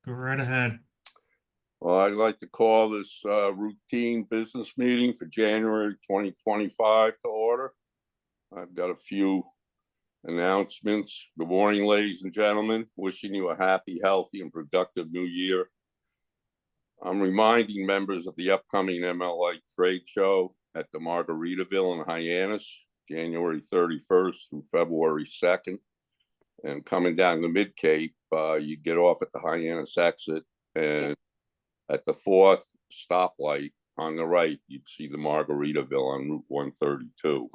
Go right ahead. Well, I'd like to call this routine business meeting for January 2025 to order. I've got a few announcements. Good morning, ladies and gentlemen. Wishing you a happy, healthy, and productive new year. I'm reminding members of the upcoming MLA trade show at the Margaritaville in Hyannis, January 31st through February 2nd. And coming down the Mid-Cape, you get off at the Hyannis exit, and at the fourth stoplight on the right, you'd see the Margaritaville on Route 132.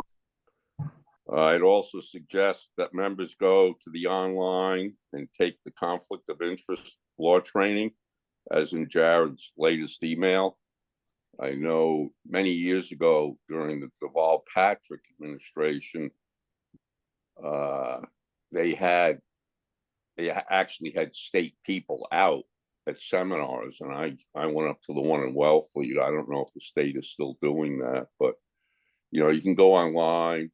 I'd also suggest that members go to the online and take the conflict of interest law training, as in Jared's latest email. I know many years ago during the Deval Patrick administration, they actually had state people out at seminars, and I went up to the one in Wellfleet. I don't know if the state is still doing that, but you can go online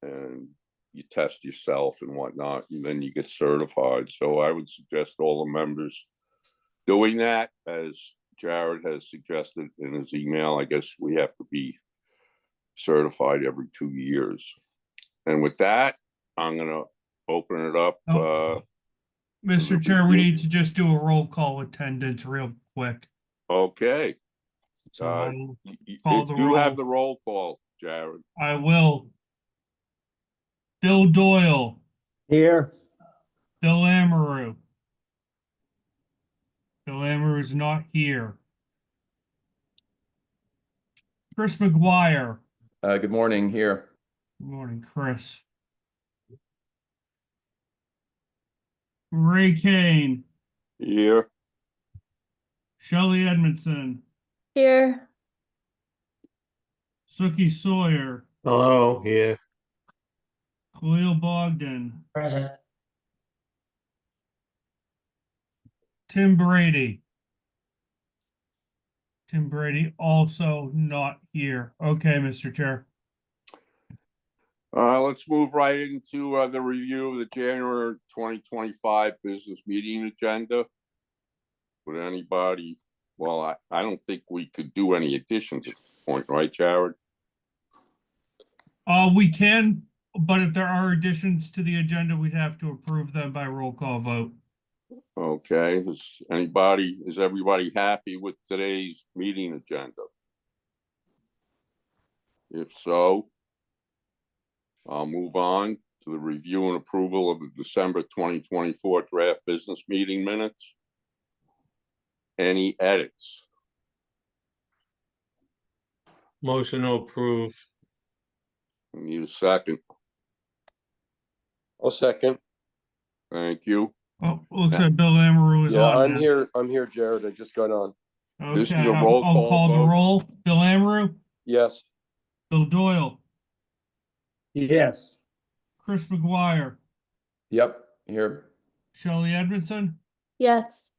and you test yourself and whatnot, and then you get certified. So I would suggest all the members doing that, as Jared has suggested in his email. I guess we have to be certified every 2 years. And with that, I'm going to open it up. Mr. Chair, we need to just do a roll call attendance real quick. Okay. So you have the roll call, Jared. I will. Bill Doyle. Here. Bill Amaru. Bill Amaru is not here. Chris McGuire. Good morning, here. Good morning, Chris. Ray Kane. Here. Shelley Edmondson. Here. Suki Sawyer. Hello, here. Khalil Bogdan. Present. Tim Brady. Tim Brady also not here. Okay, Mr. Chair. Let's move right into the review of the January 2025 business meeting agenda. Would anybody, well, I don't think we could do any additions at this point, right, Jared? We can, but if there are additions to the agenda, we'd have to approve them by roll call vote. Okay, is everybody happy with today's meeting agenda? If so, I'll move on to the review and approval of the December 2024 draft business meeting minutes. Any edits? Motion to approve. I need a second. I'll second. Thank you. Oh, looks like Bill Amaru is on. I'm here. I'm here, Jared. I just got on. Okay, This is a roll I'll call call the vote. roll. Bill Amaru. Yes. Bill Doyle. Yes. Chris McGuire. Yep, here. Shelley Edmondson. Yes.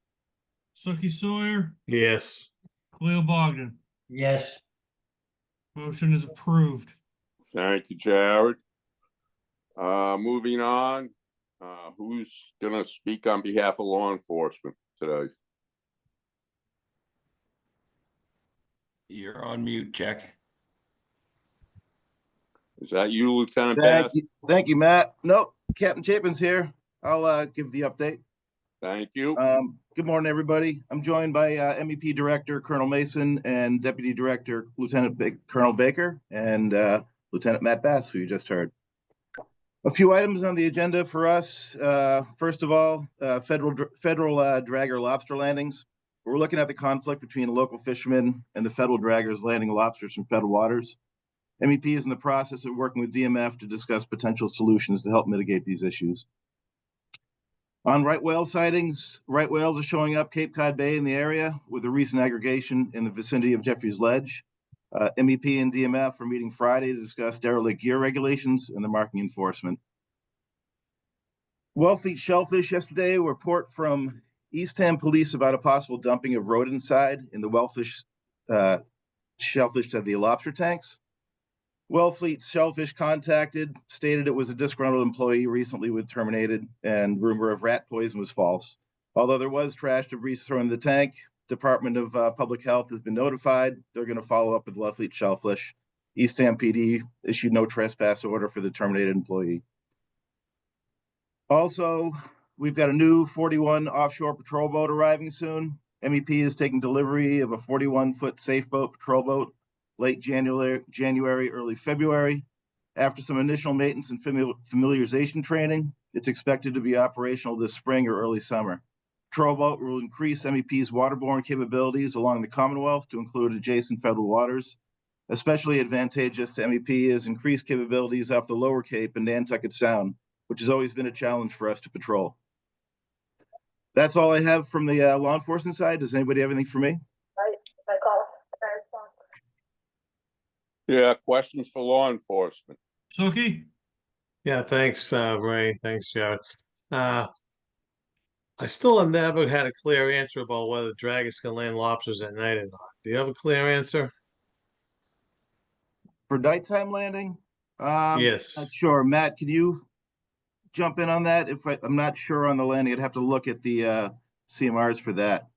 Suki Sawyer. Yes. Khalil Bogdan. Yes. Motion is approved. Thank you, Jared. Moving on, who's gonna speak on behalf of law enforcement today? You're on mute, Jack. Is that you, Lieutenant Bass? Thank you, Matt. Nope, Captain Chapin's here. I'll give the update. Thank you. Good morning, everybody. I'm joined by MEP Director Colonel Mason and Deputy Director Lieutenant Colonel Baker and Lieutenant Matt Bass, who you just heard. A few items on the agenda for us. First of all, federal dragger lobster landings. We're looking at the conflict between local fishermen and the federal draggers landing lobsters from federal waters. MEP is in the process of working with DMF to discuss potential solutions to help mitigate these issues. On right whale sightings, right whales are showing up Cape Cod Bay in the area with a recent aggregation in the vicinity of Jeffrey's Ledge. MEP and DMF are meeting Friday to discuss derelict gear regulations and the marking enforcement. Wellfleet shellfish yesterday, a report from Eastham Police about a possible dumping of rodenticide in the shellfish to the lobster tanks. Wellfleet Shellfish contacted, stated it was a disgruntled employee recently was terminated, and rumor of rat poison was false. Although there was trash debris thrown in the tank, Department of Public Health has been notified. They're going to follow up with Lufleet Shellfish. Eastham PD issued no trespass order for the terminated employee. Also, we've got a new 41 offshore patrol boat arriving soon. MEP is taking delivery of a 41-foot safe boat patrol boat late January, early February. After some initial maintenance and familiarization training, it's expected to be operational this spring or early summer. Patrol boat will increase MEP's waterborne capabilities along the Commonwealth to include adjacent federal waters. Especially advantageous to MEP is increased capabilities off the Lower Cape and Nantucket Sound, which has always been a challenge for us to patrol. That's all I have from the law enforcement side. Does anybody have anything for me? Yeah, questions for law enforcement? Suki? Yeah, thanks, Ray. Thanks, Jared. I still have never had a clear answer about whether dragons can land lobsters at night or not. Do you have a clear answer? For nighttime landing? Yes. Not sure. Matt, can you jump in on that? I'm not sure on the landing, I'd have to look at the CMRs for that.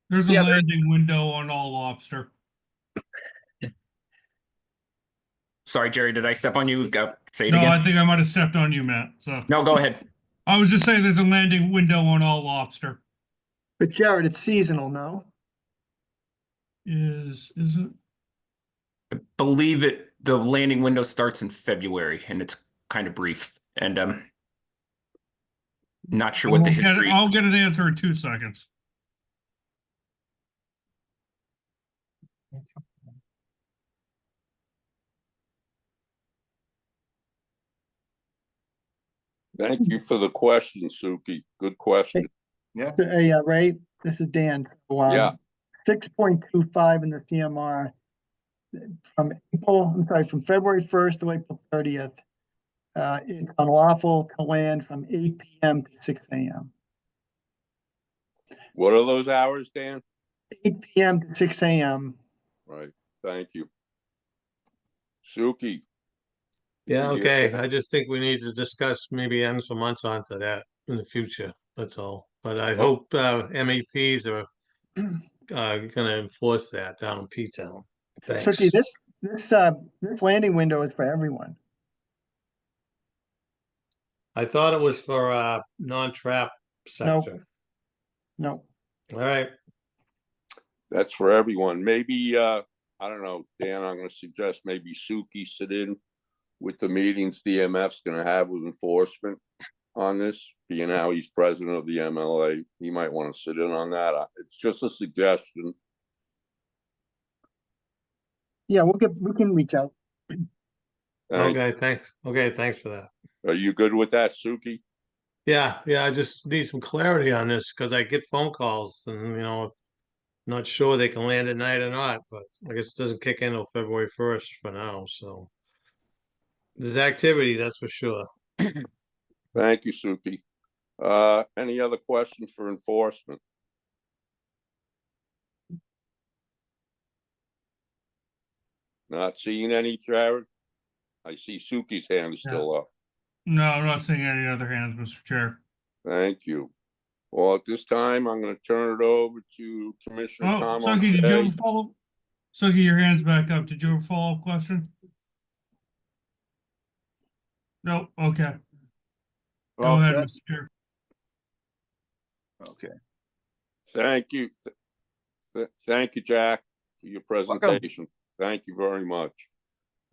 There's a Yeah, landing window on all lobster. Sorry, Jerry, did I step on you? Say it No, again. I think I might have stepped on you, Matt, so. No, go ahead. I was just saying there's a landing window on all lobster. But Jared, it's seasonal, no? Is it? Believe it, the landing window starts in February and it's kind of brief. And not sure what the history. I'll get an answer in 2 seconds. Thank you for the question, Suki. Good question. Yeah. Hey, Ray, this is Dan. Yeah. 6.25 in the CMR from February 1st to April 30th. It's unlawful to land from 8 p.m. to 6 a.m. What are those hours, Dan? 8 p.m. to 6 a.m. Right. Thank you. Suki. Yeah, Yeah. okay. I just think we need to discuss maybe ends for months onto that in the future. That's all. But I hope MEPs are gonna enforce that down in P-Town. Thanks. Suki, this landing window is for everyone. I thought it was for non-trap sector. No. All right. That's for everyone. Maybe, I don't know, Dan, I'm gonna suggest maybe Suki sit in with the meetings DMF's gonna have with enforcement on this, being how he's president of the MLA. He might want to sit in on that. It's just a suggestion. Yeah, we can reach out. Okay, thanks. Okay, thanks for that. Are you good with that, Suki? Yeah, I just need some clarity on this because I get phone calls and, not sure they can land at night or not, but I guess it doesn't kick in until February 1st for now, so. There's activity, that's for sure. Thank you, Suki. Any other questions for enforcement? Not seeing any, Jared? I see Suki's hand is still up. No, I'm not seeing any other hands, Mr. Chair. Thank you. Well, at this time, I'm gonna turn it over to Commissioner Oh, Tom Suki, did you have a O'Shea. follow? Suki, your hand's back up. Did you have a follow-up question? No, okay. Go All ahead, set? Mr. Chair. Okay. Thank you. Thank you, Jack, for your presentation. Thank you very much.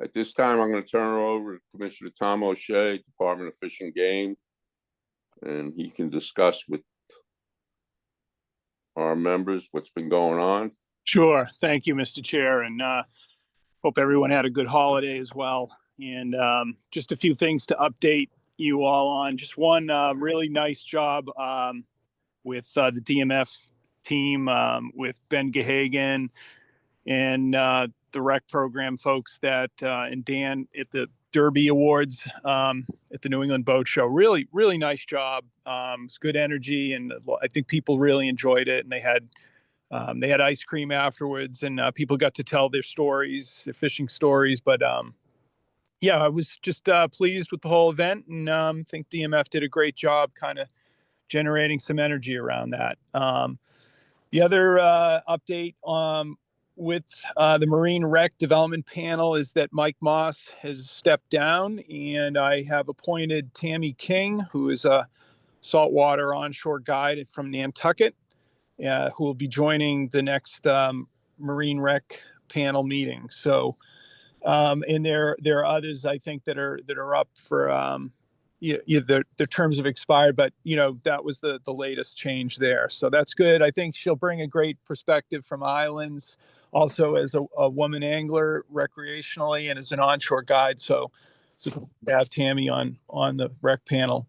At this time, I'm going to turn it over to Commissioner Tom O'Shea, Department of Fish and Game, and he can discuss with our members what's been going on. Sure. Thank you, Mr. Chair, and hope everyone had a good holiday as well. And just a few things to update you all on. Just one really nice job with the DMF team, with Ben Gahagan and the rec program folks that and Dan at the Derby Awards at the New England Boat Show. Really, really nice job. It's good energy, and I think people really enjoyed it. And they had ice cream afterwards, and people got to tell their stories, their fishing stories. But yeah, I was just pleased with the whole event, and I think DMF did a great job kind of generating some energy around that. The other update with the Marine Rec Development Panel is that Mike Moss has stepped down, and I have appointed Tammy King, who is a saltwater onshore guide from Nantucket, who will be joining the next Marine Rec panel meeting. So, and there are others I think that are up for their terms have expired, but that was the latest change there. So that's good. I think she'll bring a great perspective from islands, also as a woman angler recreationally and as an onshore guide. So to have Tammy on the rec panel.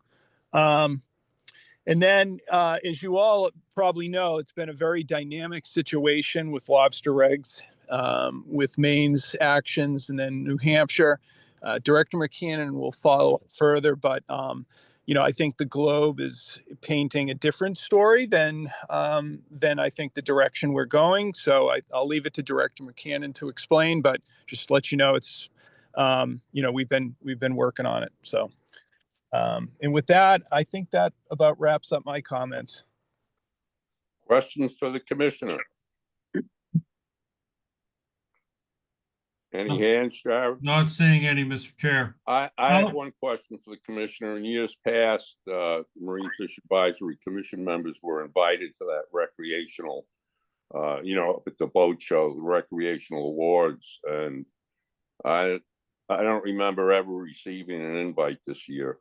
And then, as you all probably know, it's been a very dynamic situation with lobster regs, with Maine's actions, and then New Hampshire. Director McKinnon will follow up further, but I think the Globe is painting a different story than I think the direction we're going. So I'll leave it to Director McKinnon to explain, but just to let you know, it's we've been working on it. So. And with that, I think that about wraps up my comments. Questions for the commissioner? Any hands, Jared? Not seeing any, Mr. Chair. I have one question for the commissioner. In years past, Marine Fish Advisory Commission members were invited to that recreational, up at the boat show, the recreational awards, and I don't remember ever receiving an invite this year.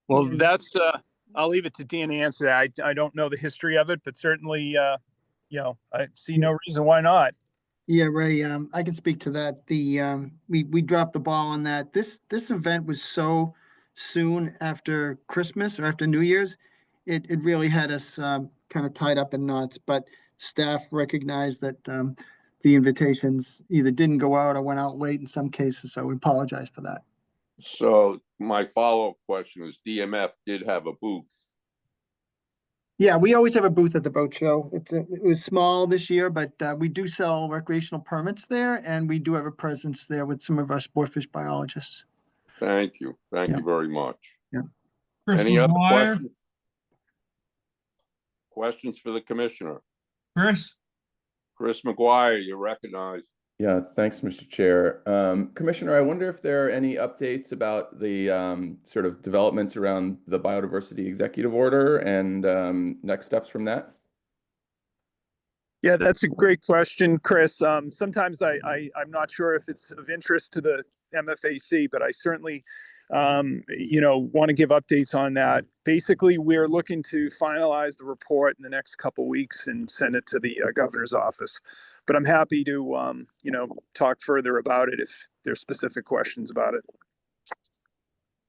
Well, that's I'll leave it to Dan to answer that. I don't know the history of it, but certainly, I see no reason why not. Yeah, Ray, I can speak to that. We dropped the ball on that. This event was so soon after Christmas or after New Year's, it really had us kind of tied up in knots. But staff recognized that the invitations either didn't go out or went out late in some cases, so we apologize for that. So my follow-up question is, DMF did have a booth. Yeah, we always have a booth at the boat show. It was small this year, but we do sell recreational permits there, and we do have a presence there with some of our sport fish biologists. Thank you. Thank you very much. Yeah. Chris Any other McGuire? questions? Questions for the commissioner? Chris? Chris McGuire, you're recognized. Yeah, thanks, Mr. Chair. Commissioner, I wonder if there are any updates about the sort of developments around the biodiversity executive order and next steps from that? Yeah, that's a great question, Chris. Sometimes I'm not sure if it's of interest to the MFAC, but I certainly, want to give updates on that. Basically, we're looking to finalize the report in the next couple weeks and send it to the governor's office. But I'm happy to, talk further about it if there's specific questions about it.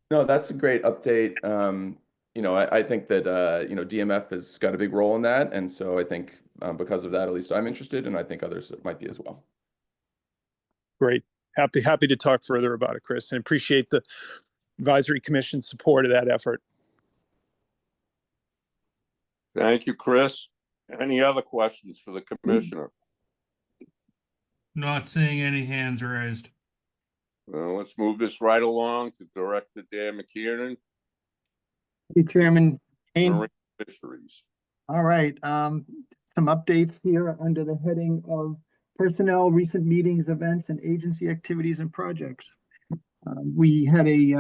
No, that's a great update. I think that, DMF has got a big role in that. And so I think because of that, at least I'm interested, and I think others might be as well. Great. Happy to talk further about it, Chris, and appreciate the advisory commission's support of that effort. Thank you, Chris. Any other questions for the commissioner? Not seeing any hands raised. Well, let's move this right along to Director Dan McKiernan, Hey, Chairman Kane. Marine Fisheries. All right, some updates here under the heading of personnel, recent meetings, events, and agency activities and projects. We had a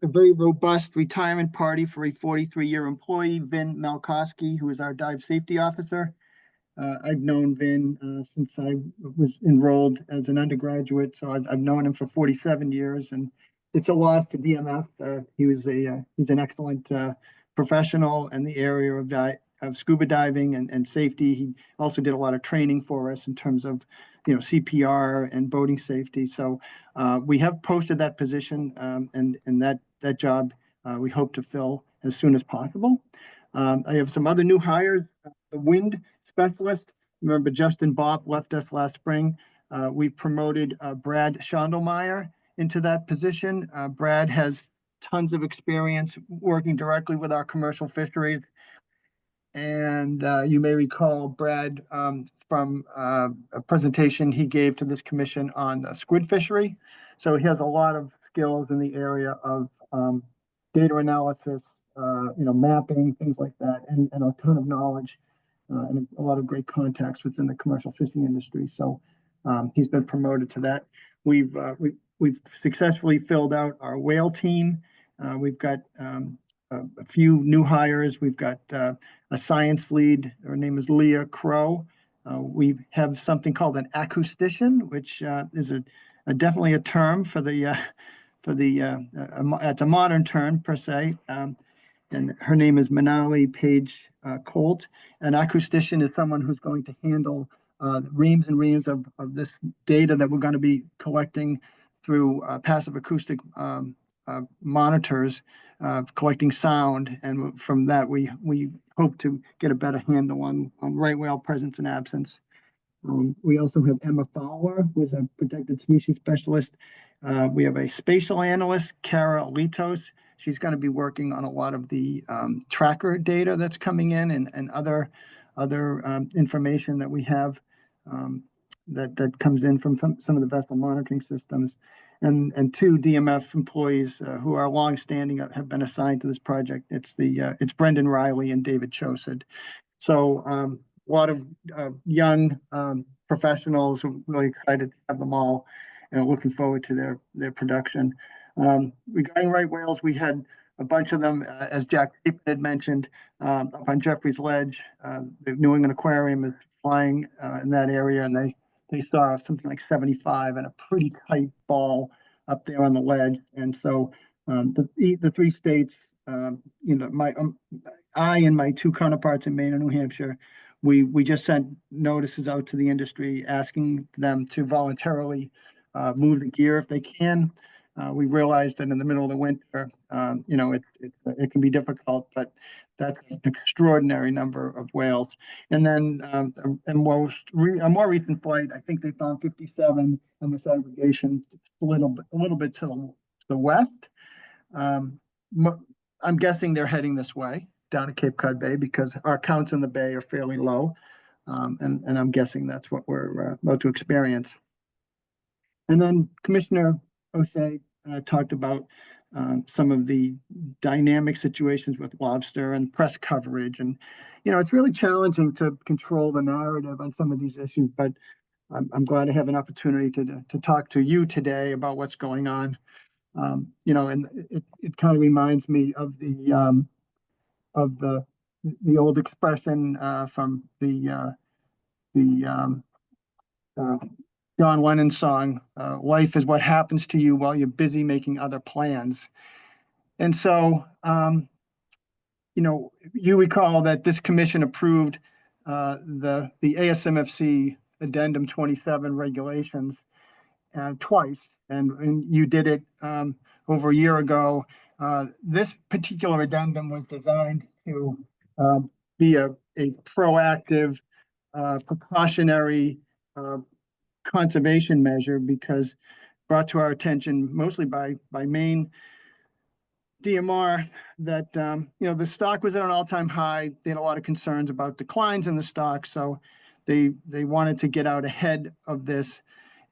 very robust retirement party for a 43-year employee, Vin Malkowski, who is our dive safety officer. I've known Vin since I was enrolled as an undergraduate, so I've known him for 47 years, and it's a loss to DMF. He's an excellent professional in the area of scuba diving and safety. He also did a lot of training for us in terms of CPR and boating safety. So we have posted that position, and that job we hope to fill as soon as possible. I have some other new hires. The wind specialist. Remember, Justin Bopp left us last spring. We've promoted Brad Schondelmeyer into that position. Brad has tons of experience working directly with our commercial fisheries. And you may recall Brad from a presentation he gave to this commission on the squid fishery. So he has a lot of skills in the area of data analysis, mapping, things like that, and a ton of knowledge and a lot of great contacts within the commercial fishing industry. So he's been promoted to that. We've successfully filled out our whale team. We've got a few new hires. We've got a science lead. Her name is Leah Crow. We have something called an acoustician, which is definitely a term for the it's a modern term per se. And her name is Manali Page Colt. An acoustician is someone who's going to handle reams and reams of this data that we're going to be collecting through passive acoustic monitors, collecting sound. And from that, we hope to get a better handle on right whale presence and absence. We also have Emma Fowler, who is a protected species specialist. We have a spatial analyst, Kara Litos. She's going to be working on a lot of the tracker data that's coming in and other information that we have that comes in from some of the vessel monitoring systems. And two DMF employees who are longstanding have been assigned to this project. It's Brendan Riley and David Chosed. So a lot of young professionals who are really excited to have them all and looking forward to their production. Regarding right whales, we had a bunch of them, as Jack had mentioned, up on Jeffrey's Ledge. The New England Aquarium is flying in that area, and they saw something like 75 and a pretty tight ball up there on the ledge. And so the three states, I and my two counterparts in Maine and New Hampshire, we just sent notices out to the industry asking them to voluntarily move the gear if they can. We realized that in the middle of the winter, it can be difficult, but that's an extraordinary number of whales. And then a more recent flight, I think they found 57 on this aggregation, a little bit to the west. I'm guessing they're heading this way down to Cape Cod Bay because our counts in the bay are fairly low. And I'm guessing that's what we're about to experience. And then Commissioner O'Shea talked about some of the dynamic situations with lobster and press coverage. And, it's really challenging to control the narrative on some of these issues, but I'm glad to have an opportunity to talk to you today about what's going on. And it kind of reminds me of the old expression from the John Lennon song, life is what happens to you while you're busy making other plans. And so, you recall that this commission approved the ASMFC Addendum 27 regulations twice, and you did it over a year ago. This particular addendum was designed to be a proactive, precautionary conservation measure because brought to our attention mostly by Maine DMR that the stock was at an all-time high. They had a lot of concerns about declines in the stock, so they wanted to get out ahead of this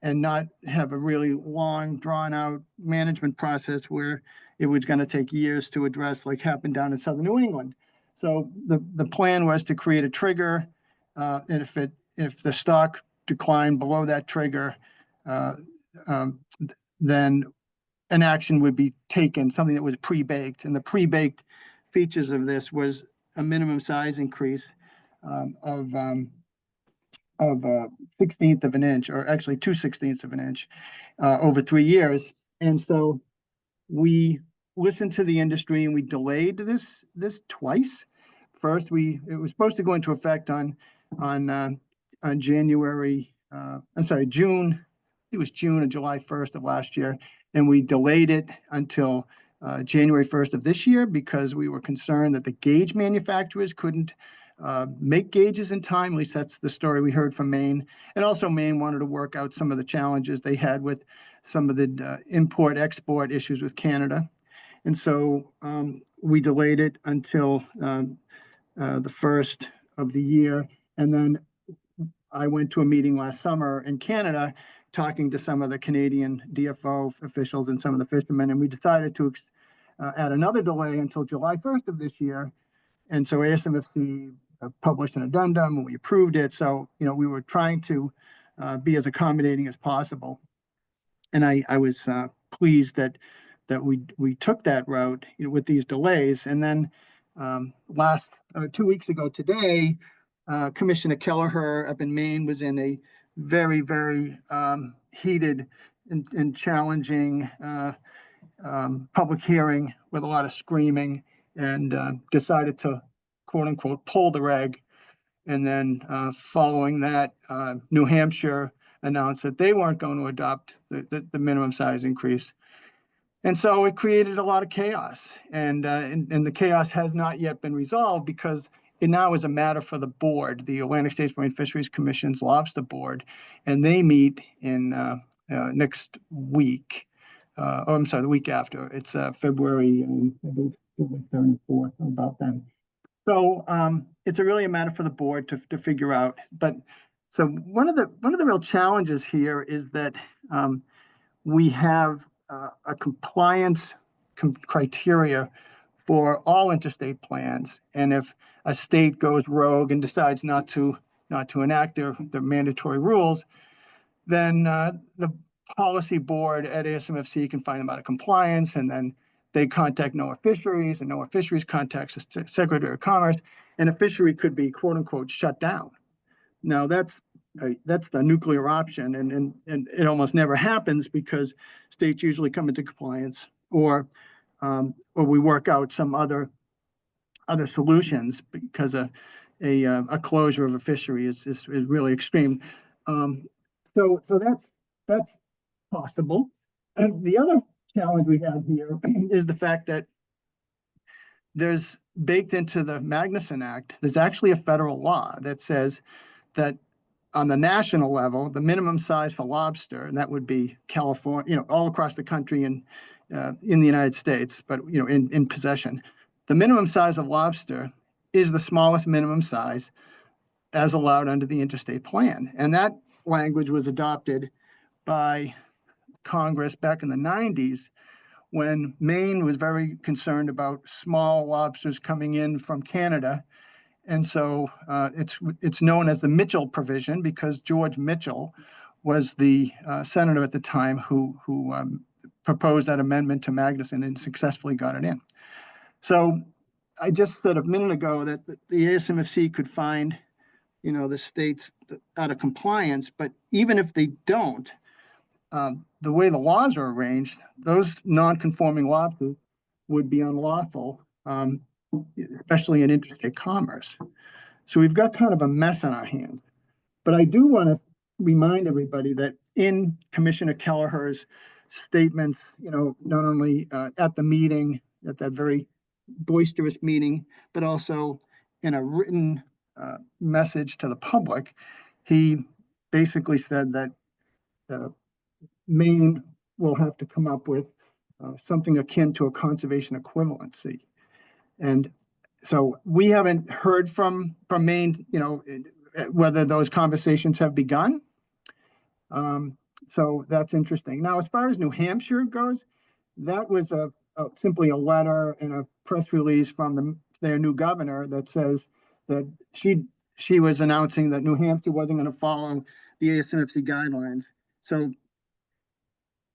and not have a really long, drawn-out management process where it was going to take years to address, like happened down in southern New England. So the plan was to create a trigger, and if the stock declined below that trigger, then an action would be taken, something that was pre-baked. And the pre-baked features of this was a minimum size increase of 1/16 of an inch, or actually 2/16 of an inch over 3 years. And so we listened to the industry and we delayed this twice. First, it was supposed to go into effect on January, June. It was June or July 1st of last year. And we delayed it until January 1st of this year because we were concerned that the gauge manufacturers couldn't make gauges in time. At least that's the story we heard from Maine. And also Maine wanted to work out some of the challenges they had with some of the import-export issues with Canada. And so we delayed it until the first of the year. And then I went to a meeting last summer in Canada talking to some of the Canadian DFO officials and some of the fishermen, and we decided to add another delay until July 1st of this year. And so ASMFC published an addendum and we approved it. So, we were trying to be as accommodating as possible. And I was pleased that we took that route with these delays. And then last 2 weeks ago today, Commissioner Kelleher up in Maine was in a very, very heated and challenging public hearing with a lot of screaming, and decided to, quote unquote, pull the reg. And then following that, New Hampshire announced that they weren't going to adopt the minimum size increase. And so it created a lot of chaos, and the chaos has not yet been resolved because it now is a matter for the board, the Atlantic States Marine Fisheries Commission's Lobster Board, and they meet in next week. I'm sorry, the week after. It's February, I believe, 3rd and 4th, about then. So it's really a matter for the board to figure out. But so one of the real challenges here is that we have a compliance criteria for all interstate plans, and if a state goes rogue and decides not to enact their mandatory rules, then the policy board at ASMFC can find them out of compliance, and then they contact NOAA Fisheries, and NOAA Fisheries contacts the Secretary of Commerce, and a fishery could be, quote unquote, shut down. Now that's the nuclear option, and it almost never happens because states usually come into compliance, or we work out some other solutions, because a closure of a fishery is really extreme. So that's possible. And the other challenge we have here is the fact that there's baked into the Magnuson Act, there's actually a federal law that says that on the national level, the minimum size for lobster, and that would be California, all across the country and in the United States, but in possession, the minimum size of lobster is the smallest minimum size as allowed under the interstate plan. And that language was adopted by Congress back in the 90s, when Maine was very concerned about small lobsters coming in from Canada. And so it's known as the Mitchell provision, because George Mitchell was the senator at the time who proposed that amendment to Magnuson and successfully got it in. So I just said a minute ago that the ASMFC could find, the states out of compliance, but even if they don't, the way the laws are arranged, those non-conforming lobsters would be unlawful, especially in interstate commerce. So we've got kind of a mess on our hands. But I do want to remind everybody that in Commissioner Kelleher's statements, not only at the meeting, at that very boisterous meeting, but also in a written message to the public, he basically said that Maine will have to come up with something akin to a conservation equivalency. And so we haven't heard from Maine, whether those conversations have begun. So that's interesting. Now, as far as New Hampshire goes, that was simply a letter and a press release from their new governor that says that she was announcing that New Hampshire wasn't going to follow the ASMFC guidelines. So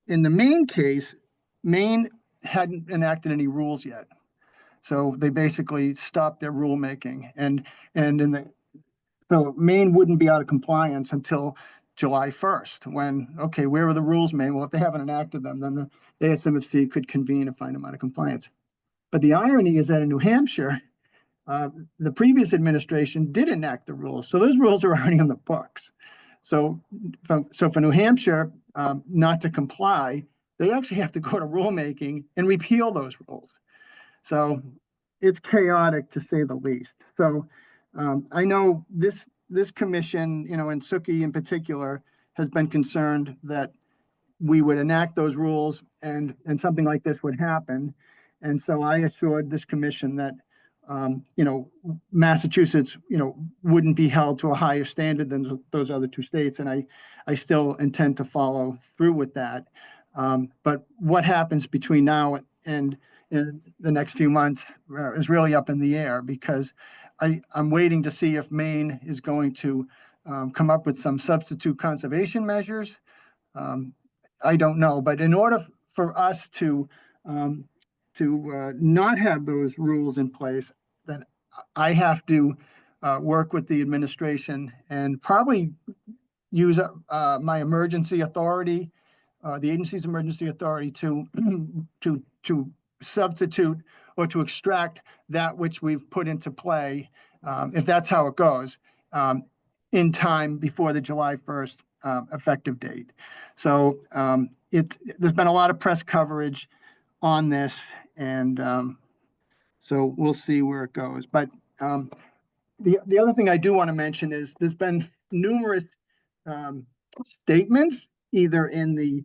in the Maine case, Maine hadn't enacted any rules yet. So they basically stopped their rulemaking, so Maine wouldn't be out of compliance until July 1st, when, okay, where are the rules, Maine? Well, if they haven't enacted them, then the ASMFC could convene and find them out of compliance. But the irony is that in New Hampshire, the previous administration did enact the rules. So those rules are already on the books. So for New Hampshire not to comply, they actually have to go to rulemaking and repeal those rules. So it's chaotic, to say the least. So I know this commission, and Suki in particular, has been concerned that we would enact those rules and something like this would happen. And so I assured this commission that Massachusetts, wouldn't be held to a higher standard than those other two states. And I still intend to follow through with that. But what happens between now and in the next few months is really up in the air because I'm waiting to see if Maine is going to come up with some substitute conservation measures. I don't know, but in order for us to not have those rules in place, then I have to work with the administration and probably use my emergency authority, the agency's emergency authority to to substitute or to extract that which we've put into play, if that's how it goes, in time before the July 1st effective date. So there's been a lot of press coverage on this, and so we'll see where it goes. But the other thing I do want to mention is there's been numerous statements, either in the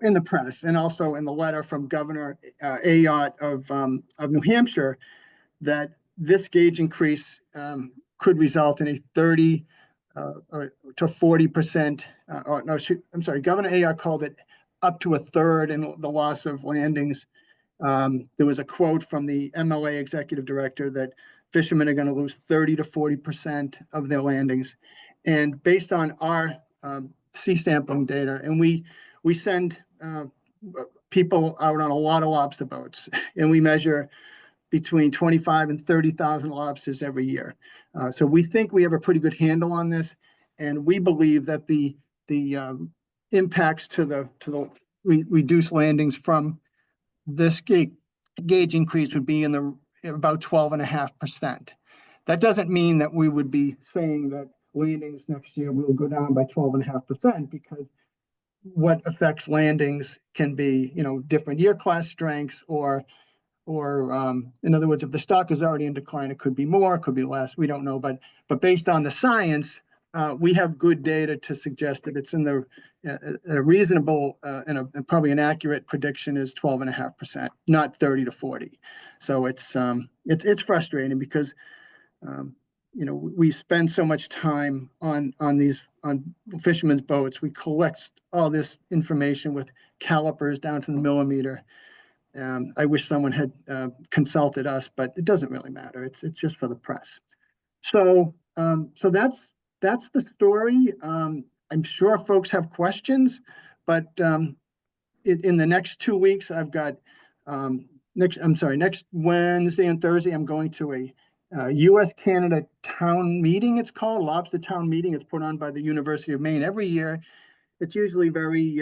in the press and also in the letter from Governor Ayotte of New Hampshire, that this gauge increase could result in a 30 to 40%. Or no, I'm sorry, Governor Ayotte called it up to a third in the loss of landings. There was a quote from the MLA executive director that fishermen are going to lose 30 to 40% of their landings. And based on our sea sampling data, and we send people out on a lot of lobster boats, and we measure between 25 and 30,000 lobsters every year. So we think we have a pretty good handle on this, and we believe that the impacts to the reduced landings from this gauge increase would be in the about 12.5%. That doesn't mean that we would be saying that landings next year will go down by 12.5%, because what affects landings can be, different year class strengths, or in other words, if the stock is already in decline, it could be more, it could be less. We don't know, but based on the science, we have good data to suggest that it's in a reasonable and probably an accurate prediction is 12.5%, not 30 to 40. So it's frustrating because we spend so much time on fishermen's boats. We collect all this information with calipers down to the millimeter. I wish someone had consulted us, but it doesn't really matter. It's just for the press. So that's the story. I'm sure folks have questions, but in the next 2 weeks, I've got next Wednesday and Thursday, I'm going to a U.S.-Canada town meeting. It's called Lobster Town Meeting. It's put on by the University of Maine every year. It's usually very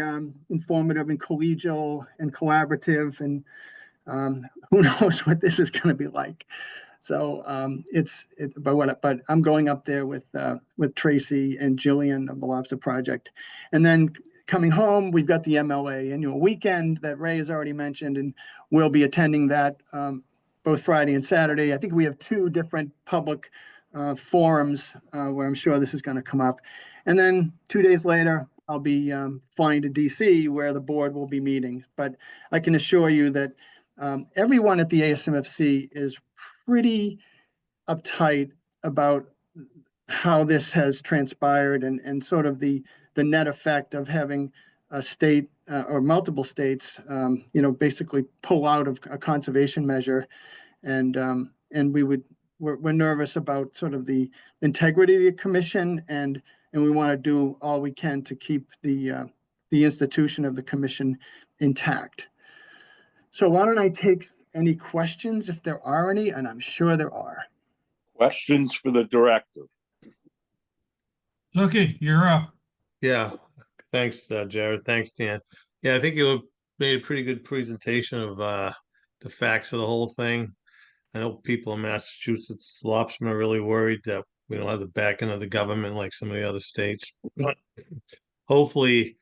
informative and collegial and collaborative, and who knows what this is going to be like. So but I'm going up there with Tracy and Jillian of the Lobster Project, and then coming home, we've got the MLA annual weekend that Ray has already mentioned, and we'll be attending that both Friday and Saturday. I think we have 2 different public forums where I'm sure this is going to come up, and then 2 days later, I'll be flying to DC, where the board will be meeting. But I can assure you that everyone at the ASMFC is pretty uptight about how this has transpired, and sort of the net effect of having a state or multiple states, basically pull out of a conservation measure. And we're nervous about sort of the integrity of the commission, and we want to do all we can to keep the institution of the commission intact. So why don't I take any questions if there are any, and I'm sure there are. Questions for the director? Okay, you're up. Yeah, thanks, Jared. Thanks, Dan. Yeah, I think you made a pretty good presentation of the facts of the whole thing. I know people in Massachusetts, lobstermen are really worried that we don't have the backing of the government like some of the other states. But hopefully,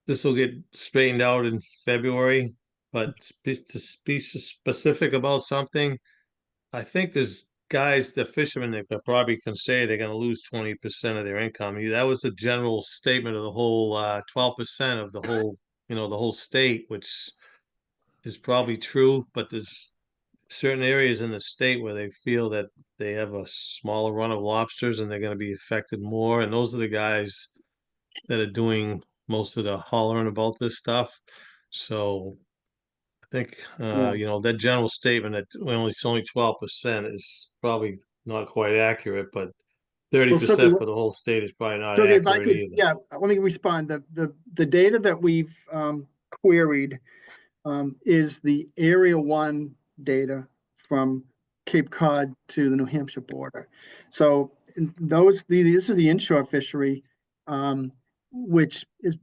this will get straightened out in February. But to be specific about something, I think there's guys, the fishermen, that probably can say they're going to lose 20% of their income. That was a general statement of the whole 12% of the whole, the whole state, which is probably true. But there's certain areas in the state where they feel that they have a smaller run of lobsters and they're going to be affected more. And those are the guys that are doing most of the hollering about this stuff. So I think, Yeah. you know, that general statement that it's only 12% is probably not quite accurate, but 30% for the whole state is probably not So if I accurate could, either. yeah, let me respond. The data that we've queried is the Area 1 data from Cape Cod to the New Hampshire border. So this is the inshore fishery, which is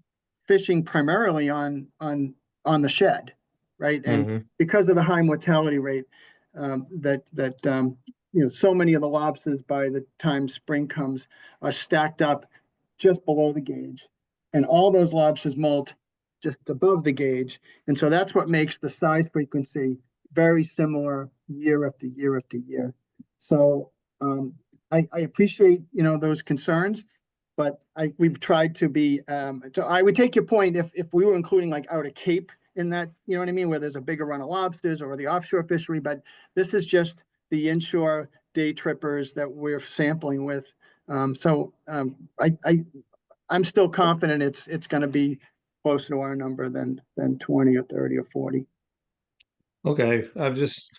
fishing primarily on the shed, right? And Mhm. because of the high mortality rate, so many of the lobsters by the time spring comes are stacked up just below the gauge, and all those lobsters molt just above the gauge. And so that's what makes the size frequency very similar year after year after year. So I appreciate, those concerns, but we've tried to be, so I would take your point if we were including like out of Cape in that, you know what I mean, where there's a bigger run of lobsters or the offshore fishery, but this is just the inshore day trippers that we're sampling with. I'm still confident it's going to be closer to our number than 20 or 30 or 40. Okay, I just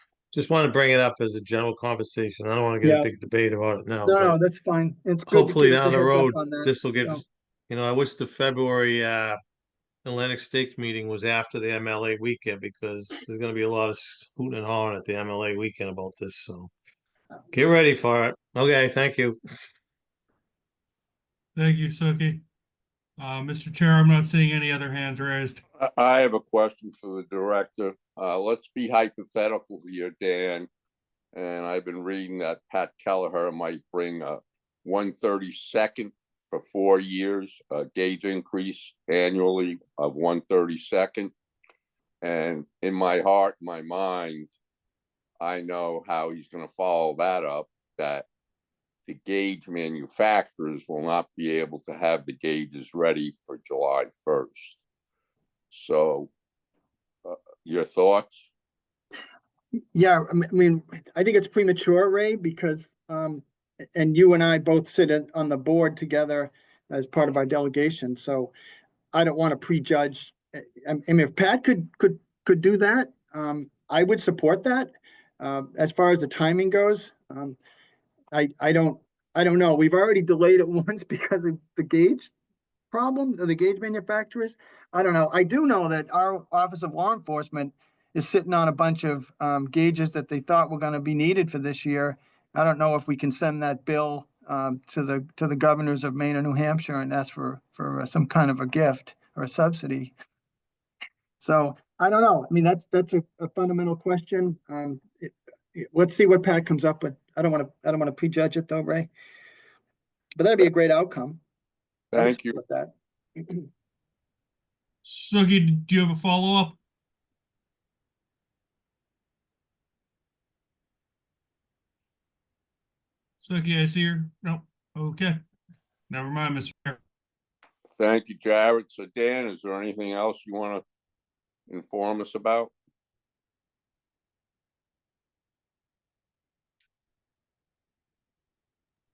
want to bring it up as a general conversation. I don't want to get Yeah. a big debate about it now, No, but that's fine. It's good to hopefully give us a down the heads up road, on that. this will give, So, you know, I wish the February Atlantic States meeting was after the MLA weekend because there's gonna be a lot of hooting and hollering at the MLA weekend about this, so get ready for it. Okay, thank you. Thank you, Suki. Mr. Chair, I'm not seeing any other hands raised. I have a question for the director. Let's be hypothetical here, Dan. And I've been reading that Pat Kelleher might bring a 1/32 for 4 years, a gauge increase annually of 1/32. And in my heart, my mind, I know how he's going to follow that up, that the gauge manufacturers will not be able to have the gauges ready for July 1st. So your thoughts? yeah, I mean, I think it's premature, Ray, because, and you and I both sit on the board together as part of our delegation. So I don't want to prejudge. I mean, if Pat could do that, I would support that. As far as the timing goes, I don't know. We've already delayed it once because of the gauge problem, or the gauge manufacturers. I don't know. I do know that our Office of Law Enforcement is sitting on a bunch of gauges that they thought were going to be needed for this year. I don't know if we can send that bill to the governors of Maine and New Hampshire and ask for some kind of a gift or a subsidy. So I don't know. I mean, that's a fundamental question. Let's see what Pat comes up with. I don't want to prejudge it though, Ray. But that'd be a great outcome. Thank you. With that. Suki, do you have a follow-up? Suki, I see her. No. Okay. Never mind, Mr. Chair. Thank you, Jared. So Dan, is there anything else you want to inform us about?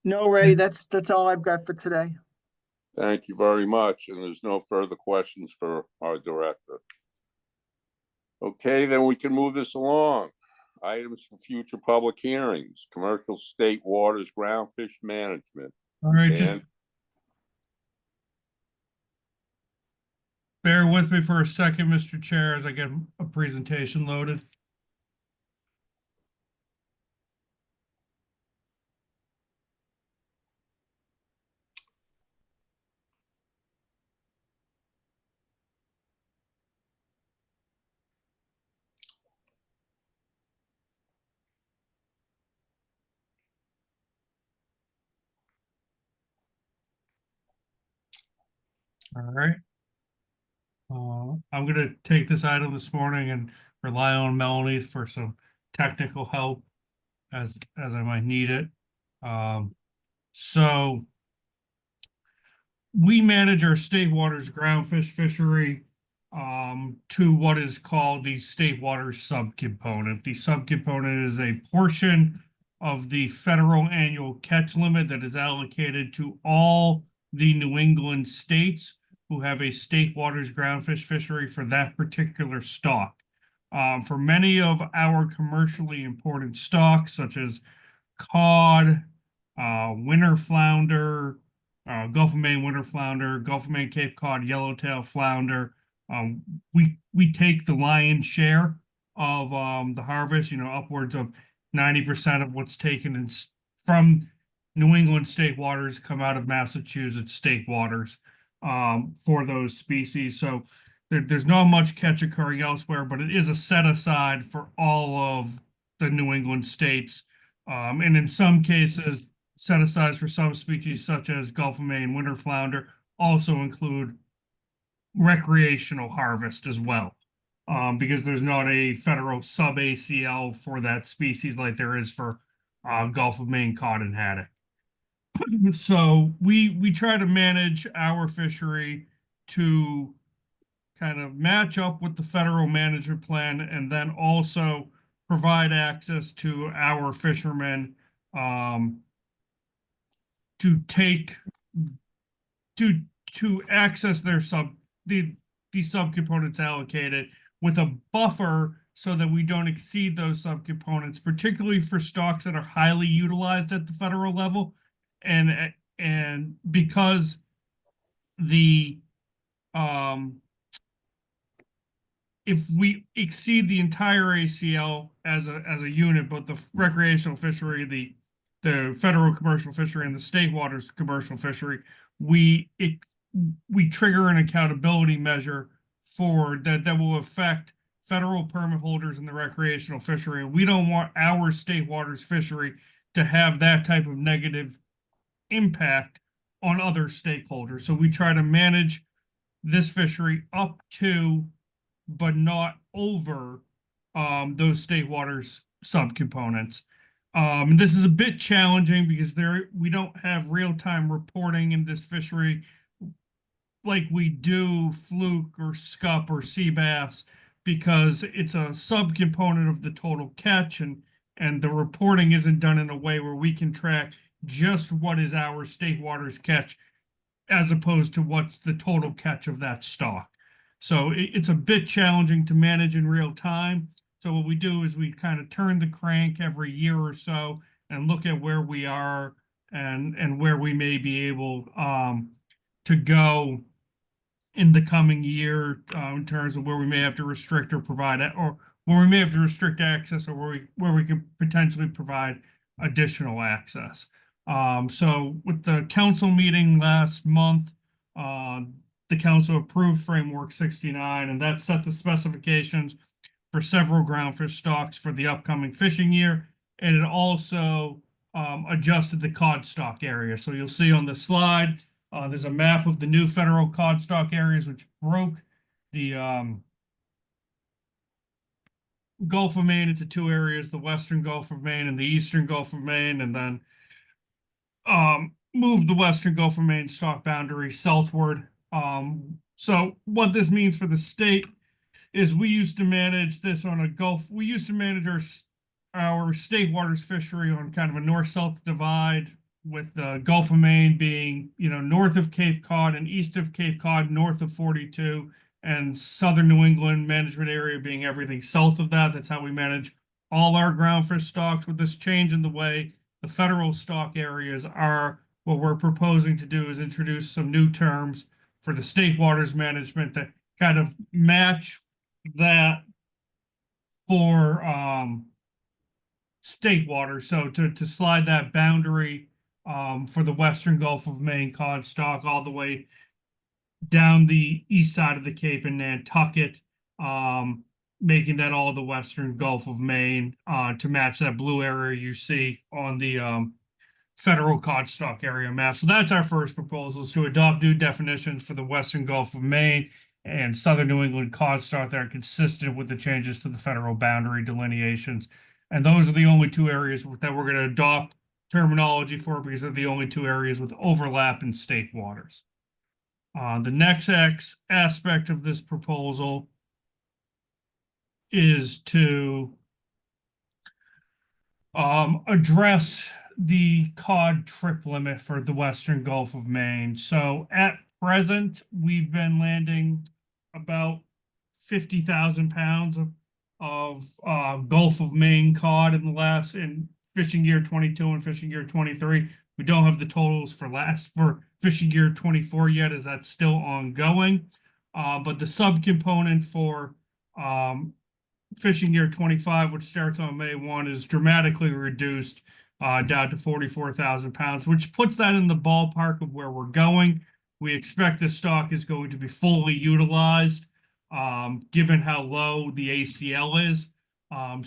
No, Ray, that's all I've got for today. Thank you very much. And there's no further questions for our director. Okay, then we can move this along. Items for future public hearings, commercial state waters, groundfish management. All right, just And bear with me for a second, Mr. Chair, as I get a presentation loaded. All right. I'm gonna take this item this morning and rely on Melanie for some technical help as I might need it. So we manage our state waters groundfish fishery to what is called the state waters subcomponent. The subcomponent is a portion of the federal annual catch limit that is allocated to all the New England states who have a state waters groundfish fishery for that particular stock. For many of our commercially important stocks, such as cod, winter flounder, Gulf of Maine winter flounder, Gulf of Maine Cape Cod yellowtail flounder. We take the lion's share of the harvest, upwards of 90% of what's taken from New England state waters come out of Massachusetts state waters for those species. So there's not much catch occurring elsewhere, but it is a set aside for all of the New England states. And in some cases, set aside for some species such as Gulf of Maine winter flounder also include recreational harvest as well. Because there's not a federal sub ACL for that species like there is for Gulf of Maine cod and haddock. So we try to manage our fishery to kind of match up with the federal management plan and then also provide access to our fishermen to take to access their the subcomponents allocated with a buffer so that we don't exceed those subcomponents, particularly for stocks that are highly utilized at the federal level. And because the if we exceed the entire ACL as a unit, but the recreational fishery, the federal commercial fishery, and the state waters commercial fishery, we trigger an accountability measure for that will affect federal permit holders in the recreational fishery. We don't want our state waters fishery to have that type of negative impact on other stakeholders. So we try to manage this fishery up to, but not over, those state waters subcomponents. This is a bit challenging because we don't have real-time reporting in this fishery like we do fluke or scup or sea bass, because it's a subcomponent of the total catch, and the reporting isn't done in a way where we can track just what is our state waters catch as opposed to what's the total catch of that stock. So it's a bit challenging to manage in real time. So what we do is we kind of turn the crank every year or so and look at where we are and where we may be able to go in the coming year, in terms of where we may have to restrict or provide it, or where we may have to restrict access, or where we could potentially provide additional access. So with the council meeting last month, the council approved Framework 69, and that set the specifications for several groundfish stocks for the upcoming fishing year. And it also adjusted the cod stock area. So you'll see on the slide, there's a map of the new federal cod stock areas, which broke the Gulf of Maine into two areas, the Western Gulf of Maine and the Eastern Gulf of Maine, and then moved the Western Gulf of Maine stock boundary southward. So what this means for the state is we used to manage this on a Gulf. We used to manage our state waters fishery on kind of a north-south divide, with the Gulf of Maine being, north of Cape Cod and east of Cape Cod, north of 42, and southern New England management area being everything south of that. That's how we manage all our groundfish stocks. With this change in the way the federal stock areas are, what we're proposing to do is introduce some new terms for the state waters management that kind of match that for state water. So to slide that boundary for the Western Gulf of Maine cod stock all the way down the east side of the Cape in Nantucket, making that all the Western Gulf of Maine to match that blue area you see on the federal cod stock area map. So that's our first proposal, is to adopt new definitions for the Western Gulf of Maine and southern New England cod stock that are consistent with the changes to the federal boundary delineations. And those are the only two areas that we're going to adopt terminology for, because they're the only two areas with overlap in state waters. The next aspect of this proposal is to address the cod trip limit for the Western Gulf of Maine. So at present, we've been landing about 50,000 pounds of Gulf of Maine cod in fishing year 22 and fishing year 23. We don't have the totals for fishing year 24 yet, as that's still ongoing. But the subcomponent for fishing year 25, which starts on May 1, is dramatically reduced down to 44,000 pounds, which puts that in the ballpark of where we're going. We expect the stock is going to be fully utilized, given how low the ACL is.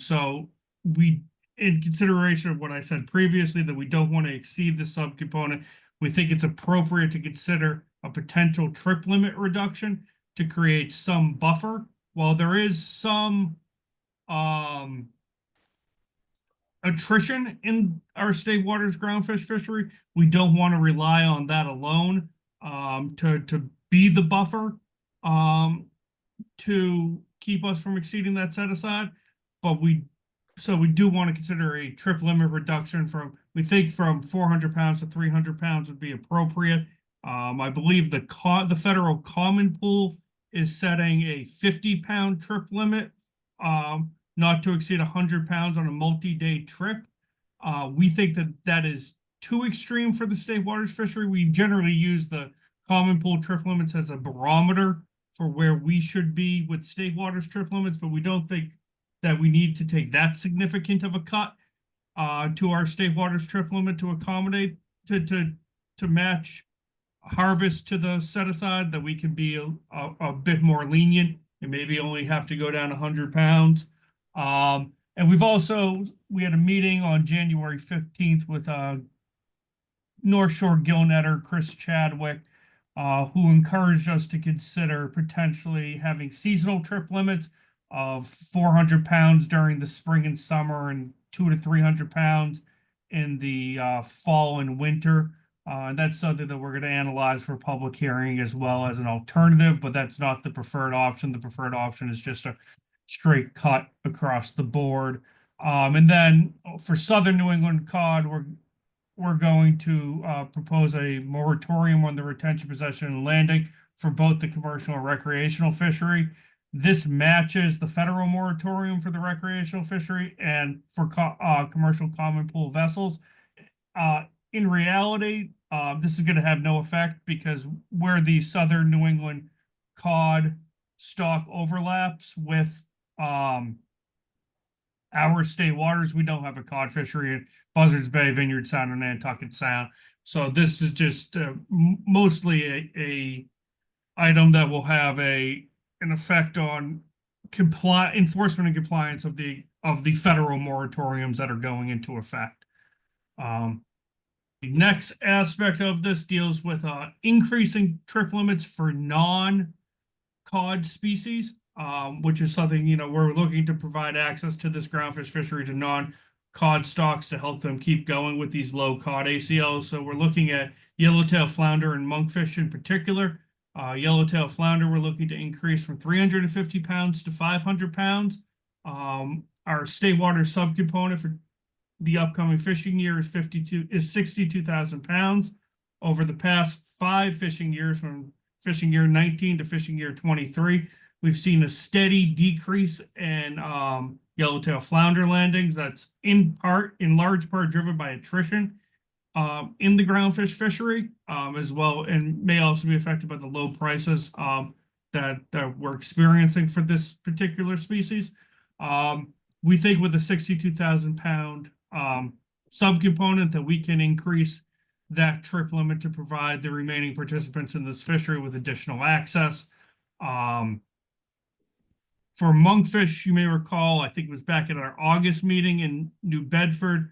So we, in consideration of what I said previously, that we don't want to exceed the subcomponent, we think it's appropriate to consider a potential trip limit reduction to create some buffer. While there is some attrition in our state waters groundfish fishery, we don't want to rely on that alone to be the buffer to keep us from exceeding that set aside. But we do want to consider a trip limit reduction we think from 400 pounds to 300 pounds would be appropriate. I believe the federal common pool is setting a 50-pound trip limit, not to exceed 100 pounds on a multi-day trip. We think that is too extreme for the state waters fishery. We generally use the common pool trip limits as a barometer for where we should be with state waters trip limits, but we don't think that we need to take that significant of a cut to our state waters trip limit to accommodate to match harvest to the set aside, that we can be a bit more lenient and maybe only have to go down 100 pounds. And we had a meeting on January 15th with North Shore gill netter Chris Chadwick, who encouraged us to consider potentially having seasonal trip limits of 400 pounds during the spring and summer and 200 to 300 pounds in the fall and winter. And that's something that we're going to analyze for public hearing as well as an alternative, but that's not the preferred option. The preferred option is just a straight cut across the board. And then for Southern New England cod, we're going to propose a moratorium on the retention, possession, and landing for both the commercial and recreational fishery. This matches the federal moratorium for the recreational fishery and for commercial common pool vessels. In reality, this is going to have no effect because where the Southern New England cod stock overlaps with our state waters, we don't have a cod fishery in Buzzards Bay, Vineyard Sound, and Nantucket Sound. So this is just mostly a item that will have an effect on enforcement and compliance of the federal moratoriums that are going into effect. The next aspect of this deals with increasing trip limits for non-cod species, which is something, we're looking to provide access to this groundfish fishery to non-cod stocks to help them keep going with these low cod ACLs. So we're looking at yellowtail flounder and monkfish in particular. Yellowtail flounder, we're looking to increase from 350 pounds to 500 pounds. Our state water subcomponent for the upcoming fishing year is 62,000 pounds. Over the past 5 fishing years, from fishing year 19 to fishing year 23, we've seen a steady decrease in yellowtail flounder landings. That's in large part driven by attrition in the groundfish fishery, as well, and may also be affected by the low prices that we're experiencing for this particular species. We think with a 62,000 pound subcomponent that we can increase that trip limit to provide the remaining participants in this fishery with additional access. For monkfish, you may recall, I think it was back at our August meeting in New Bedford,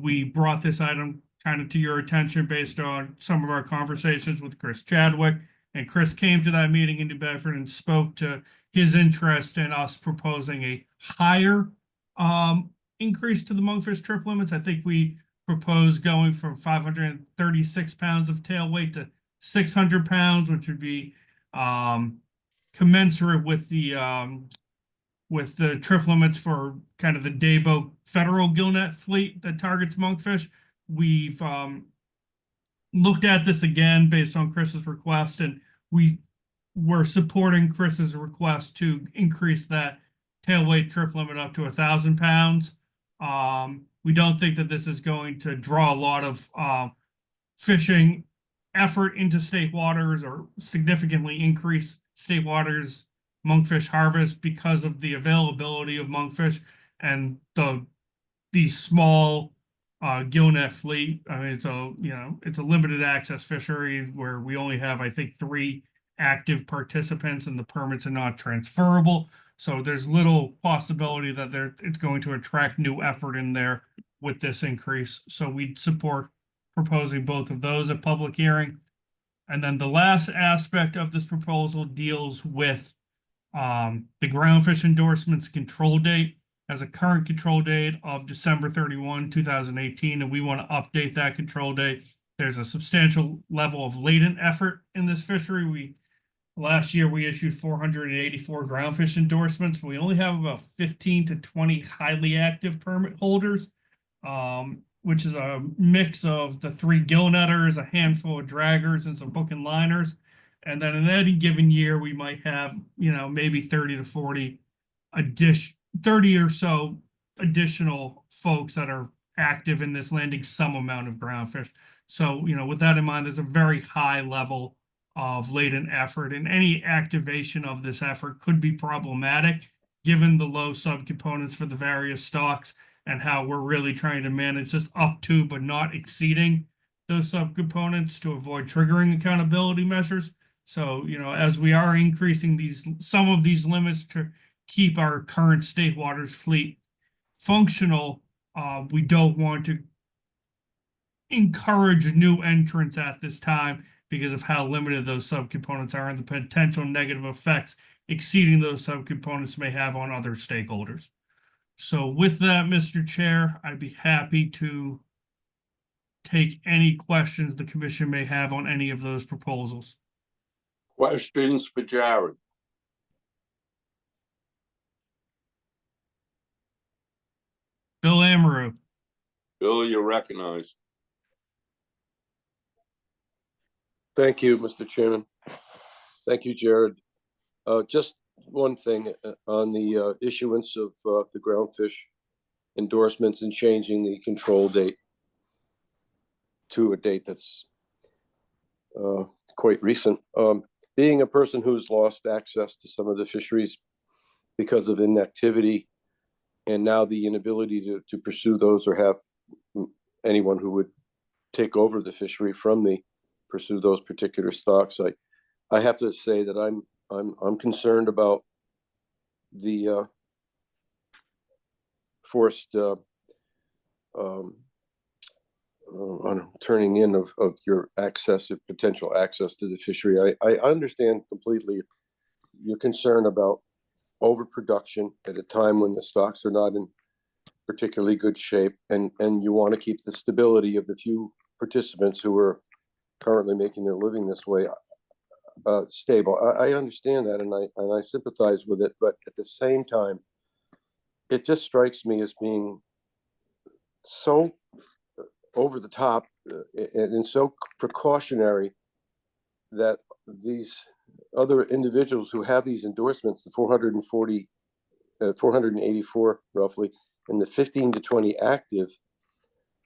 we brought this item kind of to your attention based on some of our conversations with Chris Chadwick. And Chris came to that meeting in New Bedford and spoke to his interest in us proposing a higher increase to the monkfish trip limits. I think we proposed going from 536 pounds of tail weight to 600 pounds, which would be commensurate with the trip limits for kind of the Dabo federal gillnet fleet that targets monkfish. We've looked at this again based on Chris's request, and we're supporting Chris's request to increase that tail weight trip limit up to 1,000 pounds. We don't think that this is going to draw a lot of fishing effort into state waters or significantly increase state waters monkfish harvest because of the availability of monkfish and the small gillnet fleet. I mean, it's a limited access fishery where we only have, I think, 3 active participants and the permits are not transferable. So there's little possibility that it's going to attract new effort in there with this increase. So we'd support proposing both of those at public hearing. And then the last aspect of this proposal deals with the groundfish endorsements control date has a current control date of December 31, 2018, and we want to update that control date. There's a substantial level of latent effort in this fishery. Last year we issued 484 groundfish endorsements. We only have about 15 to 20 highly active permit holders, which is a mix of the 3 gill netters, a handful of draggers, and some hook and liners. And then in any given year, we might have, maybe 30 to 40 30 or so additional folks that are active in this landing some amount of groundfish. So, with that in mind, there's a very high level of latent effort, and any activation of this effort could be problematic given the low subcomponents for the various stocks and how we're really trying to manage this up to but not exceeding those subcomponents to avoid triggering accountability measures. So, as we are increasing some of these limits to keep our current state waters fleet functional, we don't want to encourage new entrants at this time because of how limited those subcomponents are and the potential negative effects exceeding those subcomponents may have on other stakeholders. So with that, Mr. Chair, I'd be happy to take any questions the commission may have on any of those proposals. Questions for Jared? Bill Amaru. Bill, you're recognized. Thank you, Mr. Chairman. Thank you, Jared. Just one thing on the issuance of the groundfish endorsements and changing the control date to a date that's quite recent. Being a person who's lost access to some of the fisheries because of inactivity, and now the inability to pursue those or have anyone who would take over the fishery from me pursue those particular stocks, I have to say that I'm concerned about the forced turning in of your access, or potential access to the fishery. I understand completely your concern about overproduction at a time when the stocks are not in particularly good shape, and you want to keep the stability of the few participants who are currently making their living this way stable. I understand that, and I sympathize with it, but at the same time, it just strikes me as being so over the top and so precautionary that these other individuals who have these endorsements, the 484 roughly, and the 15 to 20 active,